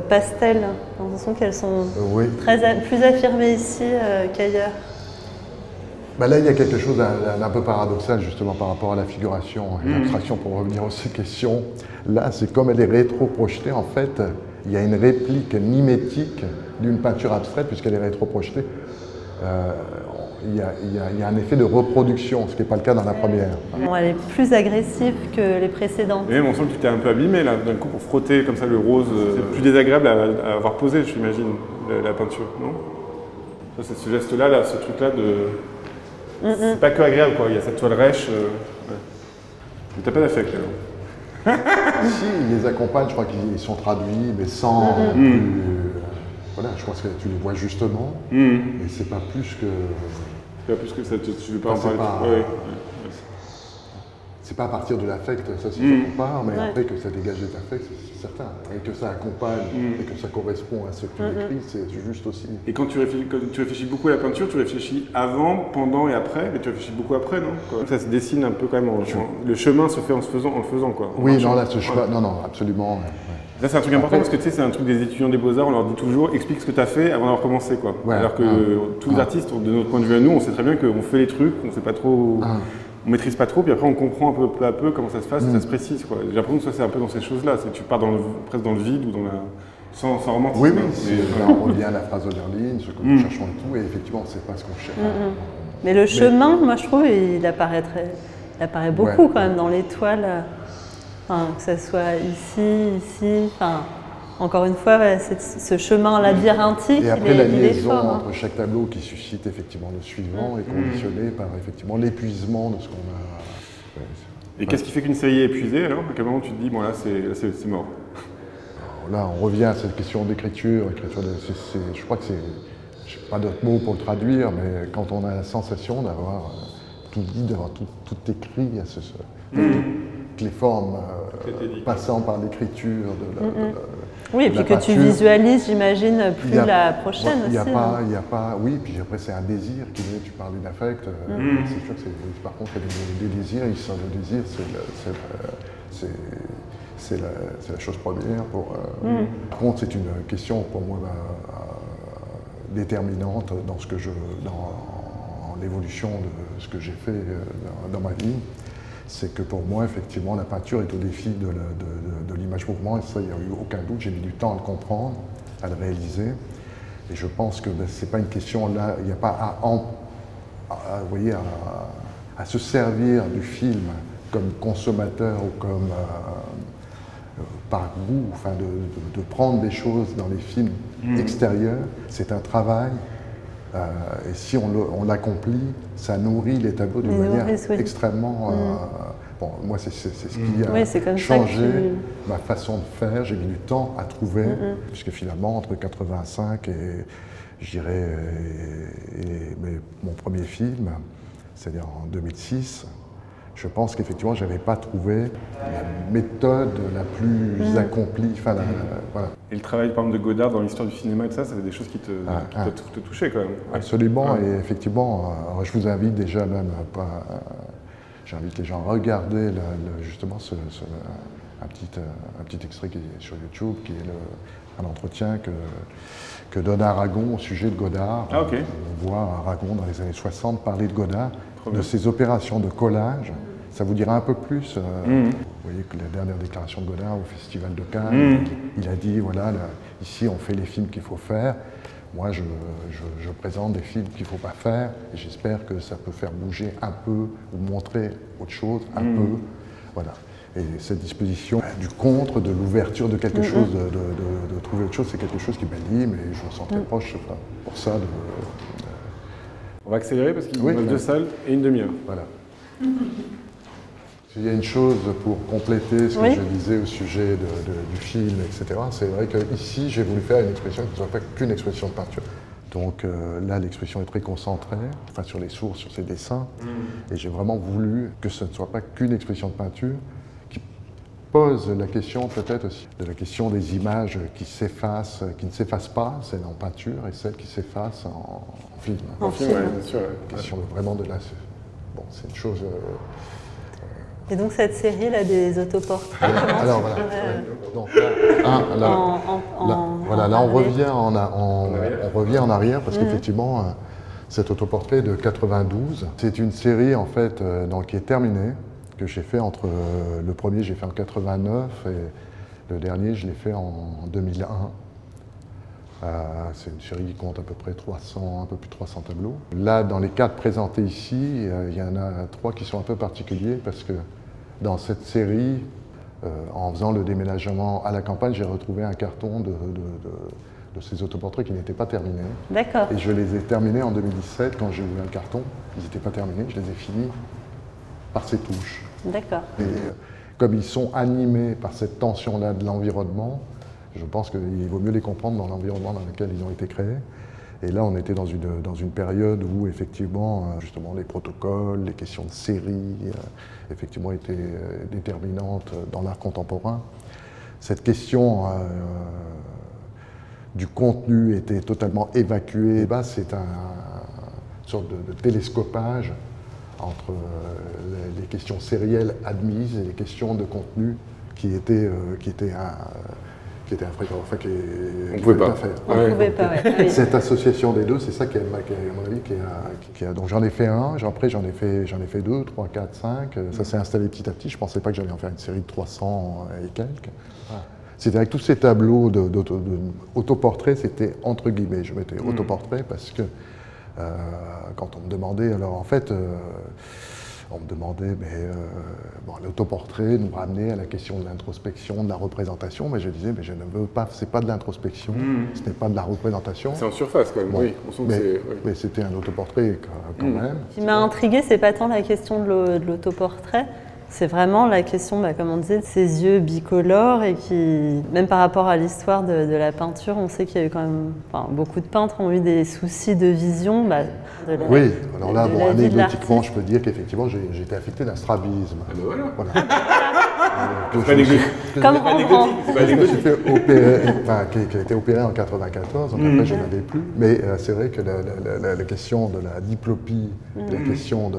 pastel. J'ai l'impression qu'elles sont plus affirmées ici qu'ailleurs. Là, il y a quelque chose d'un peu paradoxal justement par rapport à la figuration et l'abstraction, pour revenir aux questions. Là, c'est comme elle est rétro-projetée, en fait, il y a une réplique mimétique d'une peinture abstraite puisqu'elle est rétro-projetée. Il y a un effet de reproduction, ce qui n'est pas le cas dans la première. Bon, elle est plus agressive que les précédentes. Et même on sent que tu t'es un peu abîmé là, d'un coup pour frotter comme ça le rose. C'est plus désagréable à avoir posé, j'imagine, la peinture, non? Ça, c'est ce geste-là, ce truc-là de... C'est pas que agréable, quoi. Il y a cette toile rêche. Mais t'as pas d'affect, alors. Si, ils les accompagnent, je crois qu'ils sont traduits, mais sans plus, voilà, je pense que tu les vois justement, mais c'est pas plus que... C'est pas plus que ça, tu veux pas en Enfin, parler. C'est pas à partir de l'affect, ça c'est ça qu'on parle, mais après que ça dégage des affects, c'est certain. Et que ça accompagne et que ça correspond à ce que tu écris, c'est juste aussi. Et quand tu réfléchis beaucoup à la peinture, tu réfléchis avant, pendant et après, mais tu réfléchis beaucoup après, non? Ça se dessine un peu quand même, le chemin se fait en le faisant, quoi. Oui, non, là, ce chemin, non, absolument. Là, c'est un truc important parce que tu sais, c'est un truc des étudiants des Beaux-Arts, on leur dit toujours explique ce que tu as fait avant d'avoir commencé, quoi. Ouais, alors que tous les artistes, de notre point de vue à nous, on sait très bien qu'on fait les trucs, on sait pas trop. On maîtrise pas trop, puis après on comprend un peu à peu comment ça se passe et ça se précise, quoi. J'ai l'impression que ça c'est un peu dans ces choses-là, c'est que tu pars presque dans le vide ou dans la... sans romantisme. Oui, là on revient à la phrase de Derline, ce que nous cherchons et tout, et effectivement c'est pas ce qu'on cherche. Mais le chemin, moi je trouve, il apparaît beaucoup quand même dans l'étoile, enfin, que ce soit ici, enfin, encore une fois, ce chemin labyrinthique, et après, la liaison fort, entre chaque tableau qui suscite effectivement le suivant est conditionnée par effectivement l'épuisement de ce qu'on a. Et qu'est-ce qui fait qu'une série est épuisée alors? À quel moment tu te dis, bon là c'est mort? Alors, là on revient à cette question d'écriture, je crois que c'est, je n'ai pas d'autre mot pour le traduire, mais quand on a la sensation d'avoir tout dit, d'avoir tout écrit, à toutes les formes passant par l'écriture oui, et puis que tu visualises, j'imagine, plus la prochaine aussi. Il n'y a pas, oui, puis après c'est un désir qui est, tu parles d'affect, c'est sûr que c'est, par contre il y a des désirs, le désir c'est la chose première. Par contre c'est une question pour moi déterminante dans l'évolution de ce que j'ai fait dans ma vie. C'est que pour moi, effectivement, la peinture est au défi de l'image mouvement, et ça, il n'y a eu aucun doute. J'ai mis du temps à le comprendre, à le réaliser. Et je pense que ce n'est pas une question, là, il n'y a pas à se servir du film comme consommateur ou comme par goût, enfin, de prendre des choses dans les films extérieurs. C'est un travail. Et si on l'accomplit, ça nourrit les tableaux d'une manière extrêmement... bon, moi, c'est ce qui a changé ma façon de faire. J'ai mis du temps à trouver, puisque finalement, entre 85 et, je dirais, mon premier film, c'est-à-dire en 2006, je pense qu'effectivement, je n'avais pas trouvé la méthode la plus accomplie. Enfin, voilà. Et le travail, par exemple, de Godard dans l'histoire du cinéma et ça, c'est des choses qui te touchaient quand même. Absolument, et effectivement, je vous invite déjà même, j'invite les gens à regarder justement un petit extrait qui est sur YouTube, qui est un entretien que donne Aragon au sujet de Godard. On voit Aragon dans les années 60 parler de Godard, de ses opérations de collage. Ça vous dira un peu plus. Vous voyez que la dernière déclaration de Godard au Festival de Cannes, il a dit, voilà, ici on fait les films qu'il faut faire. Moi, je présente des films qu'il ne faut pas faire, et j'espère que ça peut faire bouger un peu, ou montrer autre chose, un peu. Voilà. Et cette disposition du contre, de l'ouverture de quelque chose, de trouver autre chose, c'est quelque chose qui m'anime, mais je me sens très proche pour ça. On va accélérer parce qu'il y a 2 salles et une demi-heure. Voilà. Il y a une chose pour compléter ce que je disais au sujet du film, etc. C'est vrai qu'ici, j'ai voulu faire une expression qui ne soit pas qu'une expression de peinture. Donc là, l'expression est très concentrée, enfin sur les sources, sur ces dessins. Et j'ai vraiment voulu que ce ne soit pas qu'une expression de peinture, qui pose la question peut-être aussi de la question des images qui s'effacent, qui ne s'effacent pas, celles en peinture, et celles qui s'effacent en film. En film, oui, bien sûr. La question vraiment de là. Bon, c'est une chose... Et donc cette série, elle a des autoportraits. Alors voilà. Donc, là, on revient en arrière parce qu'effectivement, cet autoportrait de 92, c'est une série en fait qui est terminée, que j'ai fait entre le premier, j'ai fait en 89 et le dernier, je l'ai fait en 2001. C'est une série qui compte à peu près un peu plus de 300 tableaux. Là, dans les 4 présentés ici, il y en a 3 qui sont un peu particuliers parce que dans cette série, en faisant le déménagement à la campagne, j'ai retrouvé un carton de ces autoportraits qui n'étaient pas terminés. D'accord. Et je les ai terminés en 2017 quand j'ai ouvert le carton. Ils n'étaient pas terminés, je les ai finis par ces touches. D'accord. Et comme ils sont animés par cette tension-là de l'environnement, je pense qu'il vaut mieux les comprendre dans l'environnement dans lequel ils ont été créés. Et là, on était dans une période où, effectivement, justement, les protocoles, les questions de série, effectivement, étaient déterminantes dans l'art contemporain. Cette question du contenu était totalement évacuée. C'est une sorte de télescopage entre les questions sérielles admises et les questions de contenu qui étaient infréquentes. Enfin, on ne pouvait pas faire. On ne pouvait pas, ouais. Cette association des deux, c'est ça qui, à mon avis, donc j'en ai fait un, après j'en ai fait 2, 3, 4, 5. Ça s'est installé petit à petit. Je ne pensais pas que j'allais en faire une série de 300 et quelques. C'était avec tous ces tableaux d'autoportraits, c'était entre guillemets. Je mettais autoportrait parce que quand on me demandait, alors en fait, on me demandait, l'autoportrait nous ramenait à la question de l'introspection, de la représentation, mais je disais, mais je ne veux pas, c'est pas de l'introspection, ce n'est pas de la représentation. C'est en surface quand même, oui. On sent que c'est. Mais c'était un autoportrait quand même. Ce qui m'a intriguée, c'est pas tant la question de l'autoportrait. C'est vraiment la question, comme on disait, de ces yeux bicolores et qui, même par rapport à l'histoire de la peinture, on sait qu'il y a eu quand même, beaucoup de peintres ont eu des soucis de vision. Oui, alors là, anecdotiquement, je peux dire qu'effectivement, j'ai été affecté d'un strabisme. Ah ben voilà. Comme Rembrandt. Qui a été opéré en 1994, donc après je n'avais plus. Mais c'est vrai que la question de la diplopie, la question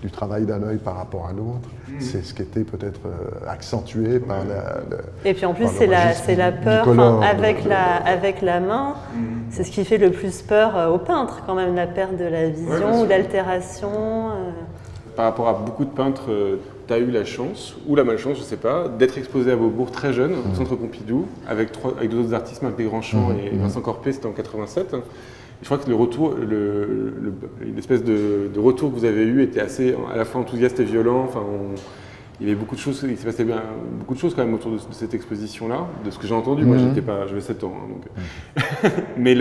du travail d'un œil par rapport à l'autre, c'est ce qui était peut-être accentué par Et puis en plus, c'est la peur avec la main. C'est ce qui fait le plus peur aux peintres, quand même, la perte de la vision ou l'altération. Par rapport à beaucoup de peintres, tu as eu la chance, ou la malchance, je ne sais pas, d'être exposé à Beaubourg très jeune, au Centre Pompidou, avec deux autres artistes, Marc Desgrands-Champs et Vincent Corpé, c'était en 87. Et je crois que le retour, l'espèce de retour que vous avez eu était assez, à la fois enthousiaste et violent. Enfin, il y avait beaucoup de choses, il s'est passé beaucoup de choses quand même autour de cette exposition-là, de ce que j'ai entendu. Moi, j'avais 7 ans, donc. mais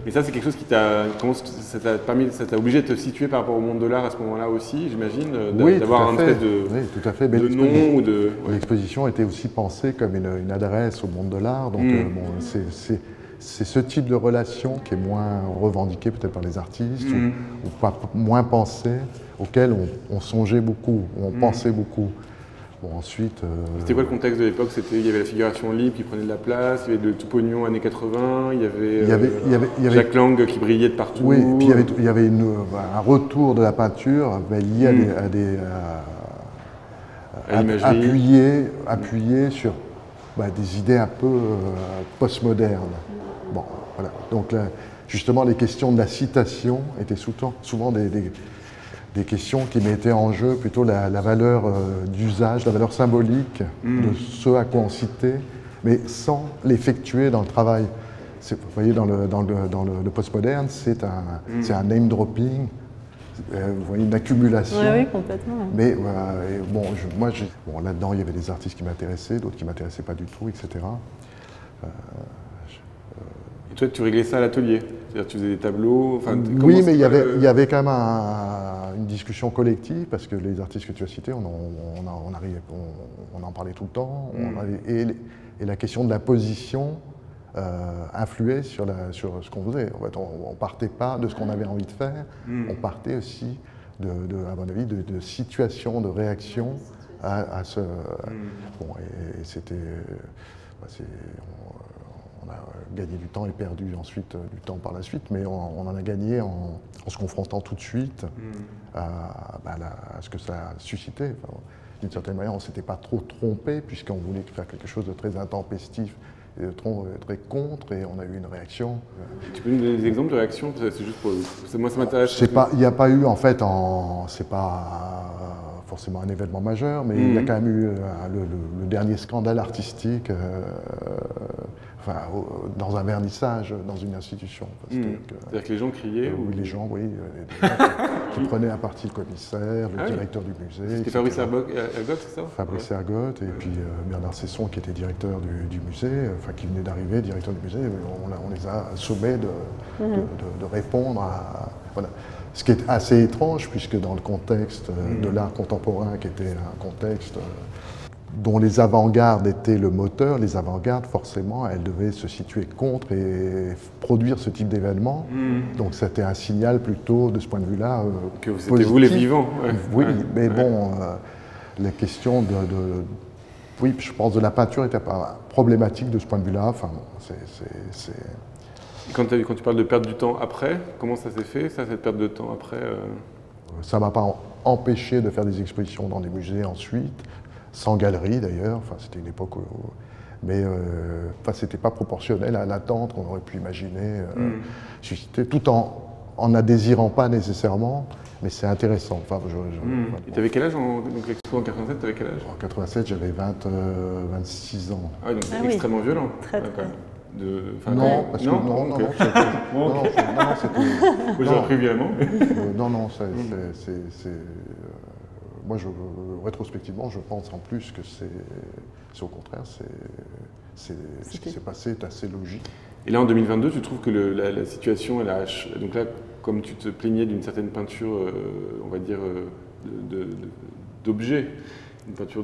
ça, c'est quelque chose qui ça t'a obligé de te situer par rapport au monde de l'art à ce moment-là aussi, j'imagine, d'avoir un espèce de nom ou de. L'exposition était aussi pensée comme une adresse au monde de l'art, donc c'est ce type de relation qui est moins revendiqué peut-être par les artistes ou pas moins pensé, auquel on songeait beaucoup, on pensait beaucoup. Bon, ensuite. C'était quoi le contexte de l'époque? Il y avait la figuration libre qui prenait de la place, il y avait le tout pognon années 80, il y avait Jacques Lang qui brillait de partout. Oui, et puis il y avait un retour de la peinture lié appuyé sur des idées un peu postmodernes. Bon, voilà. Donc là, justement, les questions de la citation étaient souvent des questions qui mettaient en jeu plutôt la valeur d'usage, la valeur symbolique de ce à quoi on citait, mais sans l'effectuer dans le travail. Vous voyez, dans le postmoderne, c'est un name dropping, vous voyez, une accumulation. Oui, complètement. Mais là-dedans, il y avait des artistes qui m'intéressaient, d'autres qui ne m'intéressaient pas du tout, etc. Et toi, tu réglais ça à l'atelier? C'est-à-dire tu faisais des tableaux? Oui, mais il y avait quand même une discussion collective, parce que les artistes que tu as cités, on en parlait tout le temps, et la question de la position influait sur ce qu'on faisait. En fait, on ne partait pas de ce qu'on avait envie de faire, on partait aussi, à mon avis, de situations, de réactions à ce... Bon, et c'était... on a gagné du temps et perdu ensuite du temps par la suite, mais on en a gagné en se confrontant tout de suite à ce que ça a suscité. Enfin, d'une certaine manière, on ne s'était pas trop trompé, puisqu'on voulait faire quelque chose de très intempestif et de très contre, et on a eu une réaction. Tu peux nous donner des exemples de réactions? C'est juste pour... Moi, ça m'intéresse. Il n'y a pas eu, en fait, c'est pas forcément un événement majeur, mais il y a quand même eu le dernier scandale artistique dans un vernissage, dans une institution. C'est-à-dire que les gens criaient Oui, les gens, oui. Des gens qui prenaient à partie le commissaire, le directeur du musée. C'était Fabrice Ergotte, c'est ça? Fabrice Ergotte, et puis Bernard Cesson, qui était directeur du musée, qui venait d'arriver, directeur du musée. On les a sommés de répondre à... Voilà. Ce qui est assez étrange, puisque dans le contexte de l'art contemporain, qui était un contexte dont les avant-gardes étaient le moteur, les avant-gardes, forcément, elles devaient se situer contre et produire ce type d'événement. Donc c'était un signal plutôt, de ce point de vue-là, que c'était vous les vivants. Oui, mais bon, les questions oui, je pense de la peinture n'étaient pas problématiques de ce point de vue-là. Enfin, Quand tu parles de perte du temps après, comment ça s'est fait, cette perte de temps après Ça ne m'a pas empêché de faire des expositions dans des musées ensuite, sans galerie d'ailleurs. Enfin, c'était une époque où... Mais ce n'était pas proportionnel à l'attente qu'on aurait pu imaginer susciter, tout en ne désirant pas nécessairement, mais c'est intéressant. Enfin, Et tu avais quel âge donc l'expo en 87, tu avais quel âge? En 87, j'avais 26 ans. Ah oui, donc c'est extrêmement violent. Très. Non, parce que non, c'était... J'aurais pris violemment. Non, moi, rétrospectivement, je pense en plus que c'est au contraire, ce qui s'est passé est assez logique. Et là, en 2022, tu trouves que la situation, elle a... Donc là, comme tu te plaignais d'une certaine peinture, on va dire, d'objets, une peinture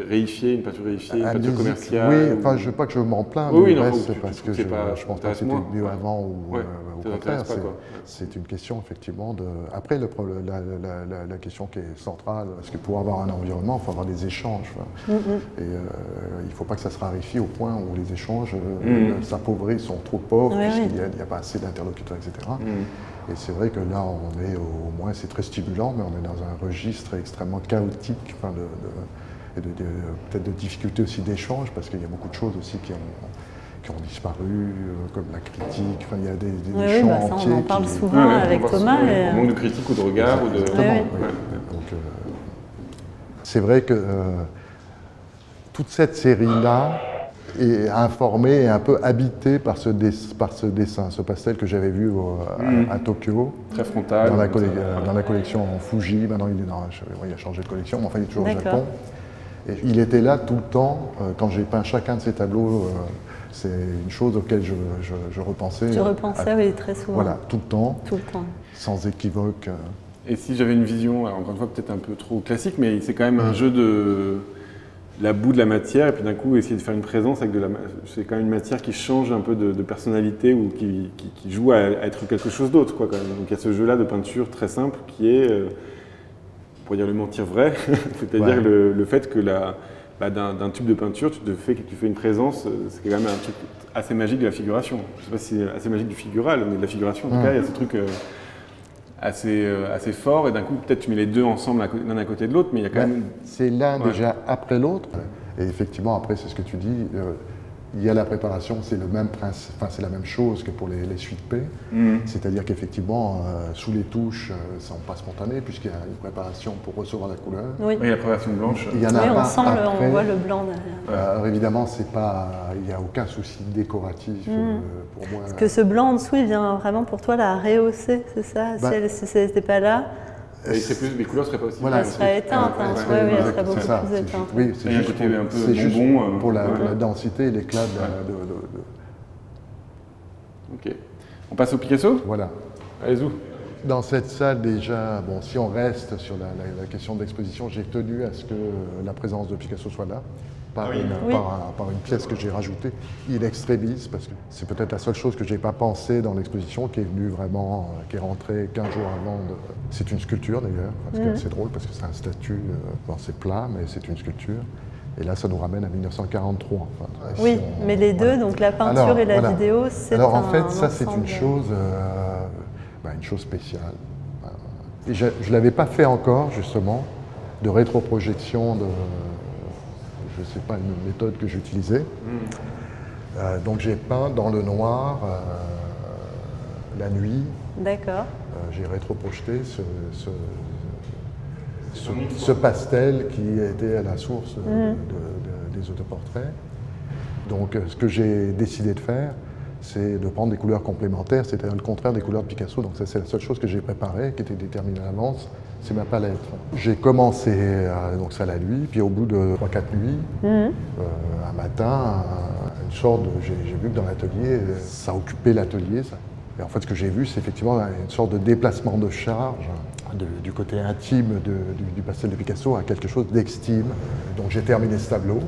réifiée, une peinture commerciale. Oui, enfin, je ne veux pas que je m'en plains, c'est parce que je pense pas que c'était mieux avant ou au contraire. C'est une question, effectivement, de... Après, la question qui est centrale, parce que pour avoir un environnement, il faut avoir des échanges. Et il ne faut pas que ça se raréfie au point où les échanges s'appauvrissent, sont trop pauvres, puisqu'il n'y a pas assez d'interlocuteurs, etc. Et c'est vrai que là, on est au moins, c'est très stimulant, mais on est dans un registre extrêmement chaotique, peut-être de difficultés aussi d'échange, parce qu'il y a beaucoup de choses aussi qui ont disparu, comme la critique. Enfin, il y a des champs entiers. On en parle souvent avec Thomas. Un manque de critique ou de regard. Donc, c'est vrai que toute cette série-là est informée et un peu habitée par ce dessin, ce pastel que j'avais vu à Tokyo. Très frontal. Dans la collection en Fuji. Maintenant, il a changé de collection, mais enfin, il est toujours au Japon. Et il était là tout le temps. Quand j'ai peint chacun de ces tableaux, c'est une chose auquel je repensais. Tu repensais, oui, très souvent. Voilà, tout le temps. Tout le temps. Sans équivoque. Et si j'avais une vision, alors encore une fois peut-être un peu trop classique, mais c'est quand même un jeu de la boue de la matière, et puis d'un coup essayer de faire une présence avec c'est quand même une matière qui change un peu de personnalité ou qui joue à être quelque chose d'autre, quoi, quand même. Donc il y a ce jeu-là de peinture très simple qui est, pour dire le mentir vrai, c'est-à-dire le fait que d'un tube de peinture, tu fais une présence, c'est quand même un truc assez magique de la figuration. Je ne sais pas si c'est assez magique du figural, mais de la figuration, en tout cas, il y a ce truc assez fort, et d'un coup, peut-être tu mets les deux ensemble l'un à côté de l'autre, mais il y a quand même... C'est l'un déjà après l'autre, et effectivement, après, c'est ce que tu dis, il y a la préparation, c'est le même principe, enfin, c'est la même chose que pour les suites P, c'est-à-dire qu'effectivement, sous les touches, ça n'est pas spontané, puisqu'il y a une préparation pour recevoir la couleur. Oui, la préparation blanche. Il y en a on voit le blanc derrière. Alors évidemment, il n'y a aucun souci décoratif pour moi. Parce que ce blanc en dessous, il vient vraiment pour toi la rehausser, c'est ça? Si ça n'était pas là. Les couleurs ne seraient pas aussi... Elles seraient éteintes, elles seraient beaucoup plus éteintes. Oui, c'est juste pour la densité et l'éclat de... Ok. On passe au Picasso? Voilà. Allez-y. Dans cette salle, déjà, bon, si on reste sur la question de l'exposition, j'ai tenu à ce que la présence de Picasso soit là, par une pièce que j'ai rajoutée, in extremis, parce que c'est peut-être la seule chose que je n'ai pas pensé dans l'exposition, qui est venue vraiment, qui est rentrée 15 jours avant. C'est une sculpture d'ailleurs, parce que c'est drôle, parce que c'est un statut, c'est plat, mais c'est une sculpture. Et là, ça nous ramène à 1943. Oui, mais les deux, donc la peinture et la vidéo, c'est Alors en fait, ça c'est une chose spéciale. Et je ne l'avais pas fait encore, justement, de rétroprojection de... Je ne sais pas, une méthode que j'utilisais. Donc j'ai peint dans le noir la nuit. D'accord. J'ai rétroprojeté ce pastel qui était à la source des autoportraits. Donc ce que j'ai décidé de faire, c'est de prendre des couleurs complémentaires, c'est-à-dire le contraire des couleurs de Picasso. Donc ça, c'est la seule chose que j'ai préparée, qui était déterminée à l'avance, c'est ma palette. J'ai commencé donc ça la nuit, puis au bout de 3-4 nuits, un matin, une sorte de, j'ai vu que dans l'atelier, ça occupait l'atelier. Et en fait, ce que j'ai vu, c'est effectivement une sorte de déplacement de charge du côté intime du pastel de Picasso à quelque chose d'extime. Donc j'ai terminé ce tableau.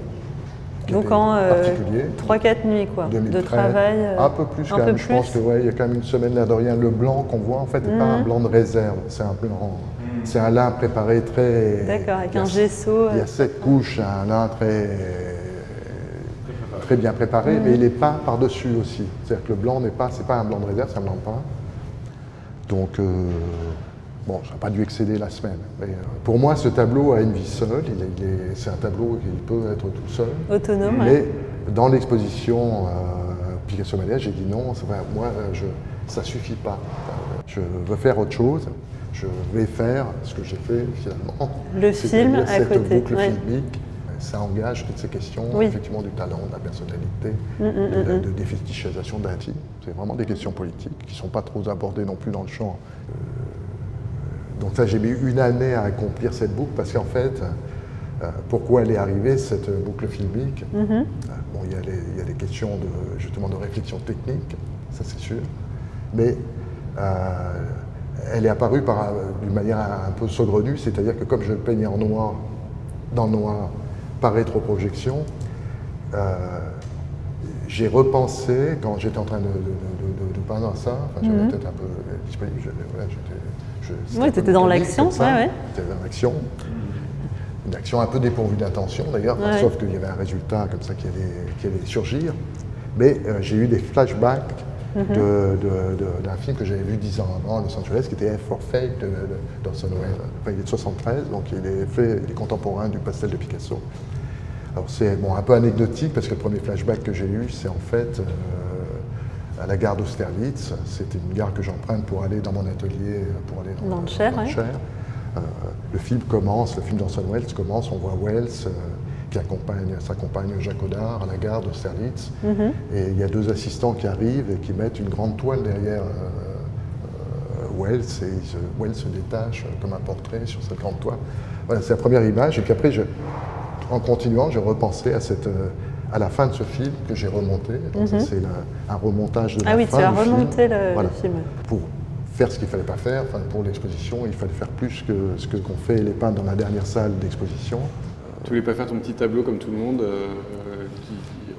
Donc en 3-4 nuits quoi, 2013, de travail. Un peu plus quand même, je pense qu'il y a quand même une semaine l'air de rien. Le blanc qu'on voit en fait n'est pas un blanc de réserve, c'est un blanc, c'est un lin préparé très... D'accord, avec un gesso. Il y a 7 couches, un lin très bien préparé, mais il est peint par-dessus aussi. C'est-à-dire que le blanc n'est pas, c'est pas un blanc de réserve, c'est un blanc peint. Donc, bon, ça n'a pas dû excéder la semaine. Mais, pour moi, ce tableau a une vie seule. C'est un tableau qui peut être tout seul. Autonome. Mais dans l'exposition Picasso Mania, j'ai dit non, moi, ça ne suffit pas. Je veux faire autre chose. Je vais faire ce que j'ai fait finalement. Le film à cette côté. Boucle filmique. Ça engage toutes ces questions, effectivement, du talent, de la personnalité, de défétichisation d'intime. C'est vraiment des questions politiques qui ne sont pas trop abordées non plus dans le champ. Donc ça, j'ai mis une année à accomplir cette boucle parce qu'en fait, pourquoi elle est arrivée, cette boucle filmique? Bon, il y a des questions justement de réflexion technique, ça c'est sûr, mais elle est apparue d'une manière un peu saugrenue, c'est-à-dire que comme je peignais en noir, dans le noir, par rétroprojection, j'ai repensé, quand j'étais en train de peindre ça, j'avais la tête un peu disponible, oui, tu étais dans l'action, J'étais dans l'action. Une action un peu dépourvue d'intention d'ailleurs, sauf qu'il y avait un résultat comme ça qui allait surgir. Mais j'ai eu des flashbacks d'un film que j'avais vu 10 ans avant à Los Angeles, qui était F for Fate d'Orson Welles. Enfin, il est de 73, donc il est contemporain du pastel de Picasso. Alors c'est un peu anecdotique parce que le premier flashback que j'ai eu, c'est en fait à la gare d'Austerlitz. C'était une gare que j'emprunte pour aller dans mon atelier, pour aller dans le Cher. Le film commence, le film d'Orson Welles commence, on voit Welles qui accompagne sa compagne Jacques Audard à la gare d'Austerlitz. Et il y a 2 assistants qui arrivent et qui mettent une grande toile derrière Welles, et Welles se détache comme un portrait sur cette grande toile. Voilà, c'est la première image. Et puis après, en continuant, j'ai repensé à la fin de ce film que j'ai remonté. Donc ça, c'est un remontage de la fin du film. Ah oui, tu as remonté le film. Pour faire ce qu'il ne fallait pas faire, pour l'exposition, il fallait faire plus que ce qu'ont fait les peintres dans la dernière salle d'exposition. Tu voulais pas faire ton petit tableau comme tout le monde,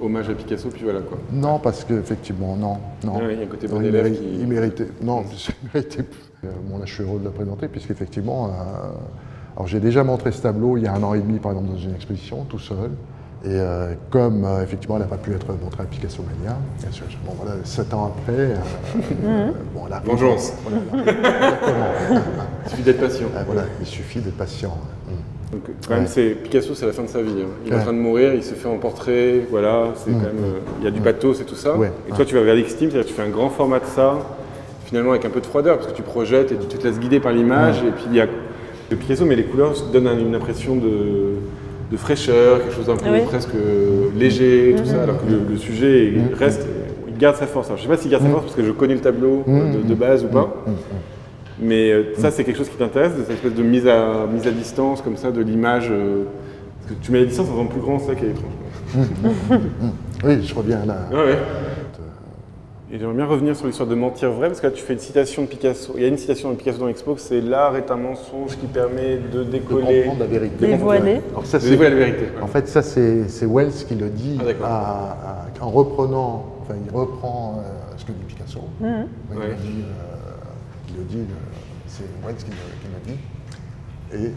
hommage à Picasso, puis voilà quoi. Non, parce qu'effectivement, non. Ah oui, il y a un côté bon élève qui... Il méritait, non, il méritait plus. Bon, là, je suis heureux de la présenter, puisqu'effectivement, alors j'ai déjà montré ce tableau il y a 1 an et demi, par exemple, dans une exposition, tout seul. Et comme effectivement elle n'a pas pu être montrée à Picasso Mania, bien sûr, bon, voilà, 7 ans après, bon, elle arrive. Vengeance. Il suffit d'être patient. Voilà, il suffit d'être patient. Donc quand même, Picasso, c'est la fin de sa vie. Hein. Il est en train de mourir, il se fait en portrait, voilà, c'est quand même, il y a du pathos et tout ça. Et toi, tu vas vers l'extime, c'est-à-dire que tu fais un grand format de ça, finalement avec un peu de froideur, parce que tu projettes et tu te laisses guider par l'image. Et puis il y a le Picasso, mais les couleurs donnent une impression de fraîcheur, quelque chose d'un peu presque léger, tout ça, alors que le sujet reste, il garde sa force. Alors, je ne sais pas s'il garde sa force parce que je connais le tableau de base ou pas, mais ça c'est quelque chose qui t'intéresse, cette espèce de mise à distance comme ça de l'image, parce que tu mets la distance en faisant plus grand, c'est ça qui est étrange. Oui, je reviens là. Et j'aimerais bien revenir sur l'histoire de mentir vrai, parce que là tu fais une citation de Picasso. Il y a une citation de Picasso dans l'expo, c'est l'art est un mensonge qui permet de décoller. De comprendre la vérité. Dévoiler. De dévoiler la vérité. En fait, ça c'est Welles qui le dit en reprenant, enfin il reprend ce que dit Picasso. Il le dit, c'est Welles qui le dit. Et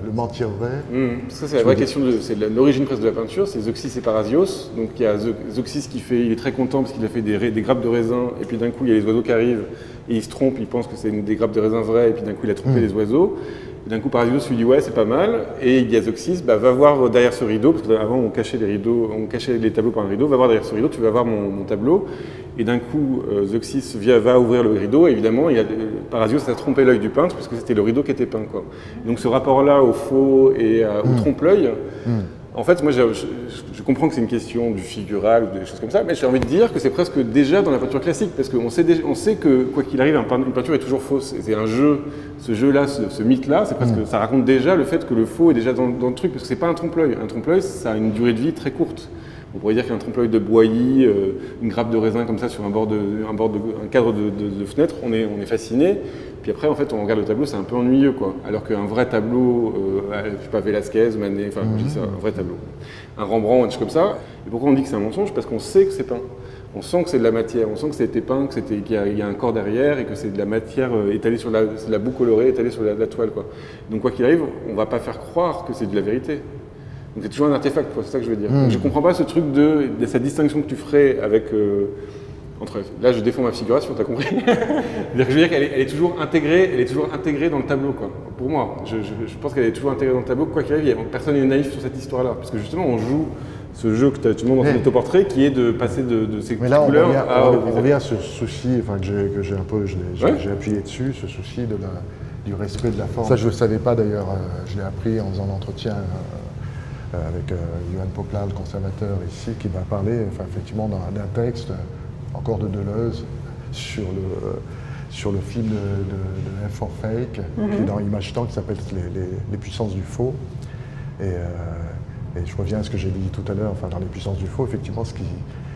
le mentir vrai. Ça, c'est la vraie question, c'est l'origine presque de la peinture, c'est Zeuxis et Parasios. Donc il y a Zeuxis qui fait, il est très content parce qu'il a fait des grappes de raisin, et puis d'un coup il y a les oiseaux qui arrivent, et il se trompe, il pense que c'est des grappes de raisin vraies, et puis d'un coup il a trompé les oiseaux. Et d'un coup Parasios lui dit ouais c'est pas mal, et il y a Zeuxis, va voir derrière ce rideau, parce qu'avant on cachait les rideaux, on cachait les tableaux par un rideau, va voir derrière ce rideau, tu vas voir mon tableau. Et d'un coup, Zeuxis va ouvrir le rideau, et évidemment, Parasios a trompé l'œil du peintre, parce que c'était le rideau qui était peint. Quoi. Donc ce rapport-là au faux et au trompe-l'œil, En fait, moi, je comprends que c'est une question du figural ou des choses comme ça, mais j'ai envie de dire que c'est presque déjà dans la peinture classique, parce qu'on sait que, quoi qu'il arrive, une peinture est toujours fausse. Et c'est un jeu, ce jeu-là, ce mythe-là, c'est presque, ça raconte déjà le fait que le faux est déjà dans le truc, parce que c'est pas un trompe-l'œil. Un trompe-l'œil, ça a une durée de vie très courte. On pourrait dire qu'un trompe-l'œil de Boilly, une grappe de raisin comme ça sur un cadre de fenêtre, on est fasciné. Puis après, en fait, on regarde le tableau, c'est un peu ennuyeux, quoi. Alors qu'un vrai tableau, je sais pas, Velázquez, Manet, enfin, je dis ça, un vrai tableau. Un Rembrandt, un truc comme ça. Et pourquoi on dit que c'est un mensonge? Parce qu'on sait que c'est peint. On sent que c'est de la matière, on sent que ça a été peint, qu'il y a un corps derrière et que c'est de la matière étalée sur c'est de la boue colorée étalée sur la toile, quoi. Donc, quoi qu'il arrive, on va pas faire croire que c'est de la vérité. Donc, c'est toujours un artefact, quoi, c'est ça que je veux dire. Donc, je comprends pas ce truc de cette distinction que tu ferais avec. Là, je défends ma figuration, t'as compris? Je veux dire qu'elle est toujours intégrée dans le tableau, quoi. Pour moi, je pense qu'elle est toujours intégrée dans le tableau, quoi qu'il arrive, personne n'est naïf sur cette histoire-là. Parce que justement, on joue ce jeu que tu montres dans ton autoportrait, qui est de passer de ces couleurs on revient à ce souci, que j'ai appuyé dessus, ce souci du respect de la forme. Ça, je ne le savais pas d'ailleurs, je l'ai appris en faisant l'entretien avec Johan Poplar, le conservateur ici, qui m'a parlé effectivement d'un texte encore de Deleuze sur le film de F for Fake, qui est dans Image Temps, qui s'appelle les puissances du faux. Et je reviens à ce que j'ai dit tout à l'heure, dans les puissances du faux, effectivement,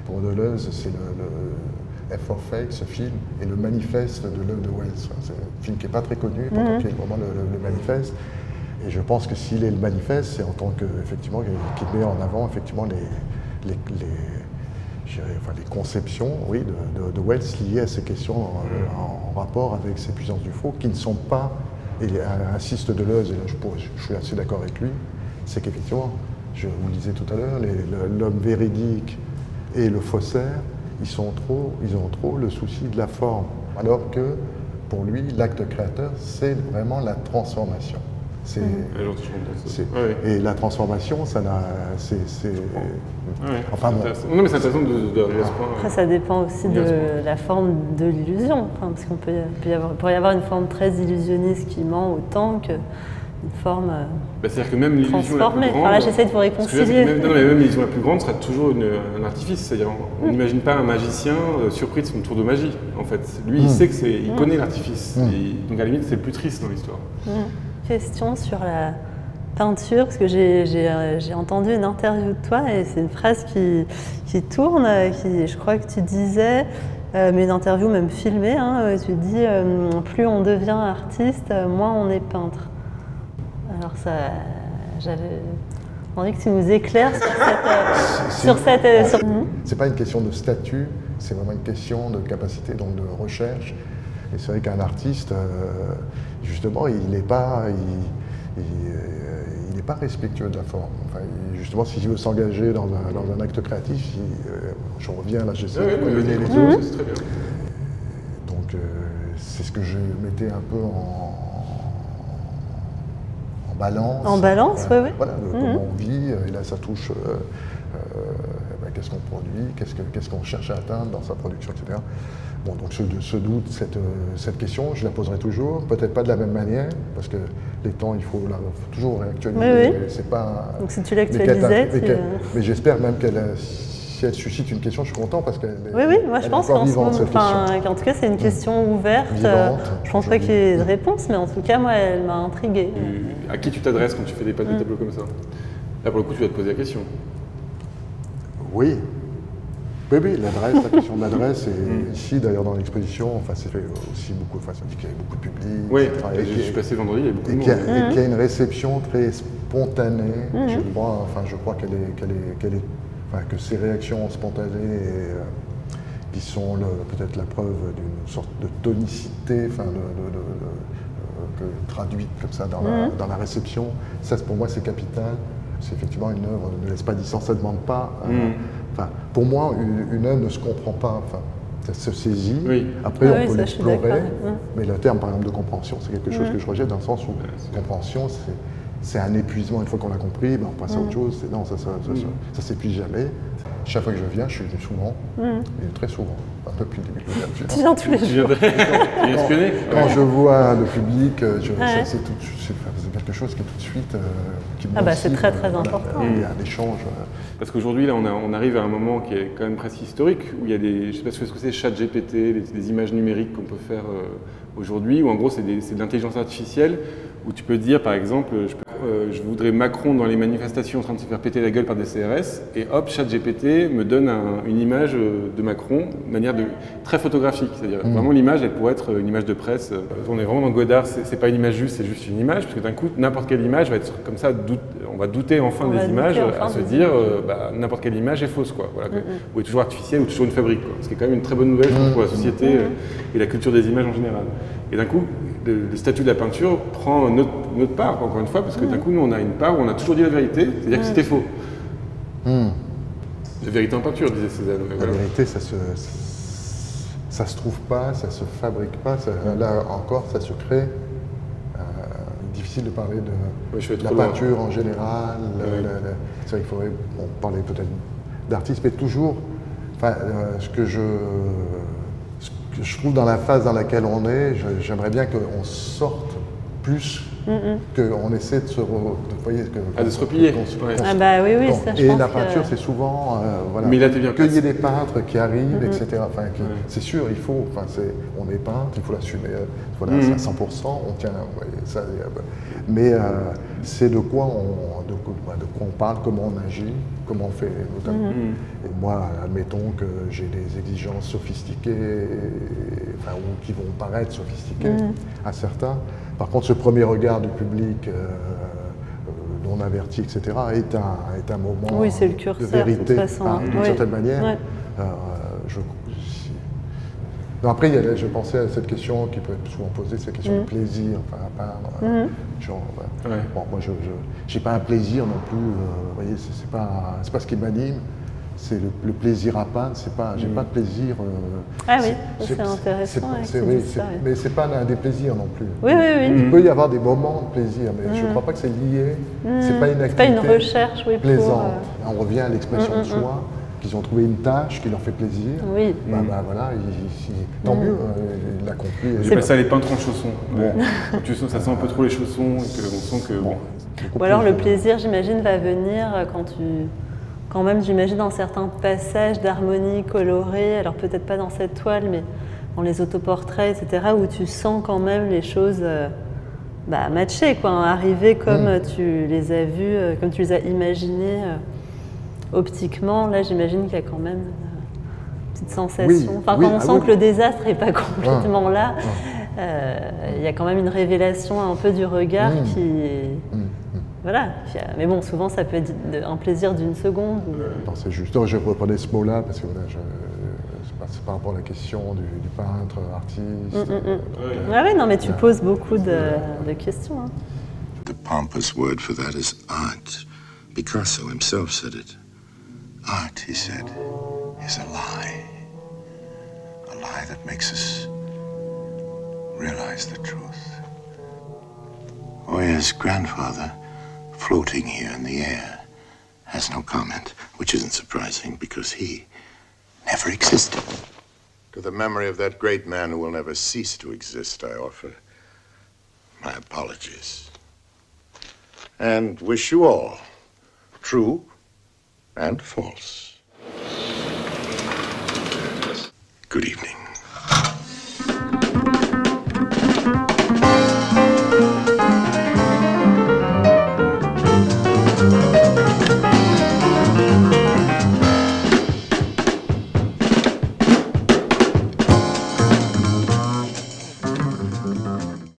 pour Deleuze, c'est le F for Fake, ce film, et le manifeste de l'œuvre de Wells. C'est un film qui n'est pas très connu, pourtant qui est vraiment le manifeste. Et je pense que s'il est le manifeste, c'est en tant que, effectivement, qu'il met en avant, effectivement, les conceptions, oui, de Wells liées à ces questions en rapport avec ces puissances du faux, qui ne sont pas, et insiste Deleuze, et là je suis assez d'accord avec lui, c'est qu'effectivement, je vous le disais tout à l'heure, l'homme véridique et le faussaire, ils ont trop le souci de la forme, alors que pour lui, l'acte créateur, c'est vraiment la transformation. Et la transformation, ça n'a. Enfin bon. Non, mais c'est intéressant de arriver à ce point. Après, ça dépend aussi de la forme de l'illusion. Parce qu'on pourrait y avoir une forme très illusionniste qui ment autant qu'une forme c'est-à-dire que même l'illusion la plus grande. Là, j'essaie de vous réconcilier. Même l'illusion la plus grande sera toujours un artifice. C'est-à-dire, on n'imagine pas un magicien surpris de son tour de magie. En fait, lui, il sait il connaît l'artifice. Donc, à la limite, c'est le plus triste dans l'histoire. Question sur la peinture, parce que j'ai entendu une interview de toi et c'est une phrase qui tourne, je crois que tu disais, mais une interview même filmée, tu dis plus on devient artiste, moins on est peintre. Alors j'avais envie que tu nous éclaires sur cette... C'est pas une question de statut, c'est vraiment une question de capacité, donc de recherche. Et c'est vrai qu'un artiste, justement, il n'est pas respectueux de la forme. Justement, s'il veut s'engager dans un acte créatif, je reviens là, j'essaie de combiner les deux. C'est très bien. Donc, c'est ce que je mettais un peu en balance. En balance, oui. Voilà, comment on vit, et là, ça touche qu'est-ce qu'on produit, qu'est-ce qu'on cherche à atteindre dans sa production, etc. Bon, donc ce doute, cette question, je la poserai toujours, peut-être pas de la même manière, parce que les temps, il faut toujours réactualiser. Oui. C'est pas, donc si tu l'actualisais, mais j'espère même si elle suscite une question, je suis content parce qu'elle moi je pense qu'en tout cas c'est une question ouverte. Vivante, je pense pas qu'il y ait de réponse, mais en tout cas moi elle m'a intriguée. À qui tu t'adresses quand tu fais des tableaux comme ça? Là pour le coup tu vas te poser la question. Oui, l'adresse, la question de l'adresse, et ici d'ailleurs dans l'exposition, c'est fait aussi beaucoup, ça dit qu'il y avait beaucoup de public, oui, je suis passé vendredi, il y a beaucoup de monde. Et qu'il y a une réception très spontanée, je crois que ces réactions spontanées qui sont peut-être la preuve d'une sorte de tonicité, traduite comme ça dans la réception, ça pour moi c'est capital. C'est effectivement une œuvre, ne laisse pas de distance, ça ne demande pas. Pour moi, une œuvre ne se comprend pas. Ça se saisit. Après, on peut l'explorer. Mais le terme, par exemple, de compréhension, c'est quelque chose que je rejette dans le sens où compréhension, c'est un épuisement. Une fois qu'on l'a compris, on passe à autre chose. Non, ça ne s'épuise jamais. chaque fois que je viens, je suis venu souvent, et très souvent, depuis le début de l'ouverture. Tu viens tous les jours. Tu viens espionner? Quand je vois le public, c'est quelque chose qui est tout de suite qui me c'est motive, très très important. Il y a un échange. Parce qu'aujourd'hui, là, on arrive à un moment qui est quand même presque historique, où il y a des, je ne sais pas ce que c'est, ChatGPT, des images numériques qu'on peut faire aujourd'hui, où en gros c'est de l'intelligence artificielle, où tu peux dire par exemple, je voudrais Macron dans les manifestations en train de se faire péter la gueule par des CRS, et hop, ChatGPT me donne une image de Macron de manière très photographique. C'est-à-dire vraiment l'image, elle pourrait être une image de presse. On est vraiment dans Godard, c'est pas une image juste, c'est juste une image, parce que d'un coup, n'importe quelle image va être comme ça, on va douter enfin des images, à se dire n'importe quelle image est fausse, quoi. Voilà, ou est toujours artificielle, ou toujours une fabrique, quoi. Ce qui est quand même une très bonne nouvelle pour la société et la culture des images en général. Et d'un coup, le statut de la peinture prend notre part, encore une fois, parce que d'un coup, nous, on a une part où on a toujours dit la vérité, c'est-à-dire que c'était faux. La vérité en peinture, disait Cézanne. La vérité, ça se trouve pas, ça se fabrique pas, là encore, ça se crée. Difficile de parler de la peinture en général. C'est vrai qu'il faudrait parler peut-être d'artistes, mais toujours, ce que je trouve dans la phase dans laquelle on est, j'aimerais bien qu'on sorte plus, qu'on essaie de se replier. Et la peinture, c'est souvent mais là, qu'il y ait des peintres qui arrivent, etc. C'est sûr, il faut, on est peintre, il faut l'assumer à 100%, on tient, ça, mais c'est de quoi on parle, comment on agit, comment on fait notamment. Et moi, admettons que j'ai des exigences sophistiquées, ou qui vont paraître sophistiquées à certains. Par contre, ce premier regard du public non averti, etc., est un moment c'est le curseur, de vérité, d'une certaine manière. Non, après, je pensais à cette question qui peut être souvent posée, c'est la question du plaisir, à peindre. Moi, je n'ai pas un plaisir non plus, vous voyez, c'est pas ce qui m'anime. C'est le plaisir à peindre, j'ai pas de plaisir. C'est intéressant. Mais c'est pas l'un des plaisirs non plus. Il peut y avoir des moments de plaisir, mais je ne crois pas que c'est lié. C'est pas une activité. C'est pas une recherche plaisante. On revient à l'expression de soi, qu'ils ont trouvé une tâche qui leur fait plaisir. Voilà, tant mieux, il l'accomplit. J'appelle ça les peintres en chaussons. Bon. Ça sent un peu trop les chaussons, et on sent que. Ou alors le plaisir, j'imagine, va venir quand même, j'imagine, dans certains passages d'harmonie colorée, alors peut-être pas dans cette toile, mais dans les autoportraits, etc., où tu sens quand même les choses matcher, arriver comme tu les as vues, comme tu les as imaginées optiquement. Là, j'imagine qu'il y a quand même une petite sensation. Quand on sent que le désastre n'est pas complètement là, il y a quand même une révélation un peu du regard qui est... Voilà, mais bon, souvent ça peut être un plaisir d'une seconde. Non, c'est juste. Je reprenais ce mot-là parce que c'est par rapport à la question du peintre, artiste. Non, mais tu poses beaucoup de questions. Hein. The pompous word for that is art. Picasso himself said it. Art, he said, is a lie. A lie that makes us realize the truth. Oya's grandfather, floating here in the air, has no comment, which isn't surprising because he never existed. To the memory of that great man who will never cease to exist, I offer my apologies. And wish you all, true and false, good evening.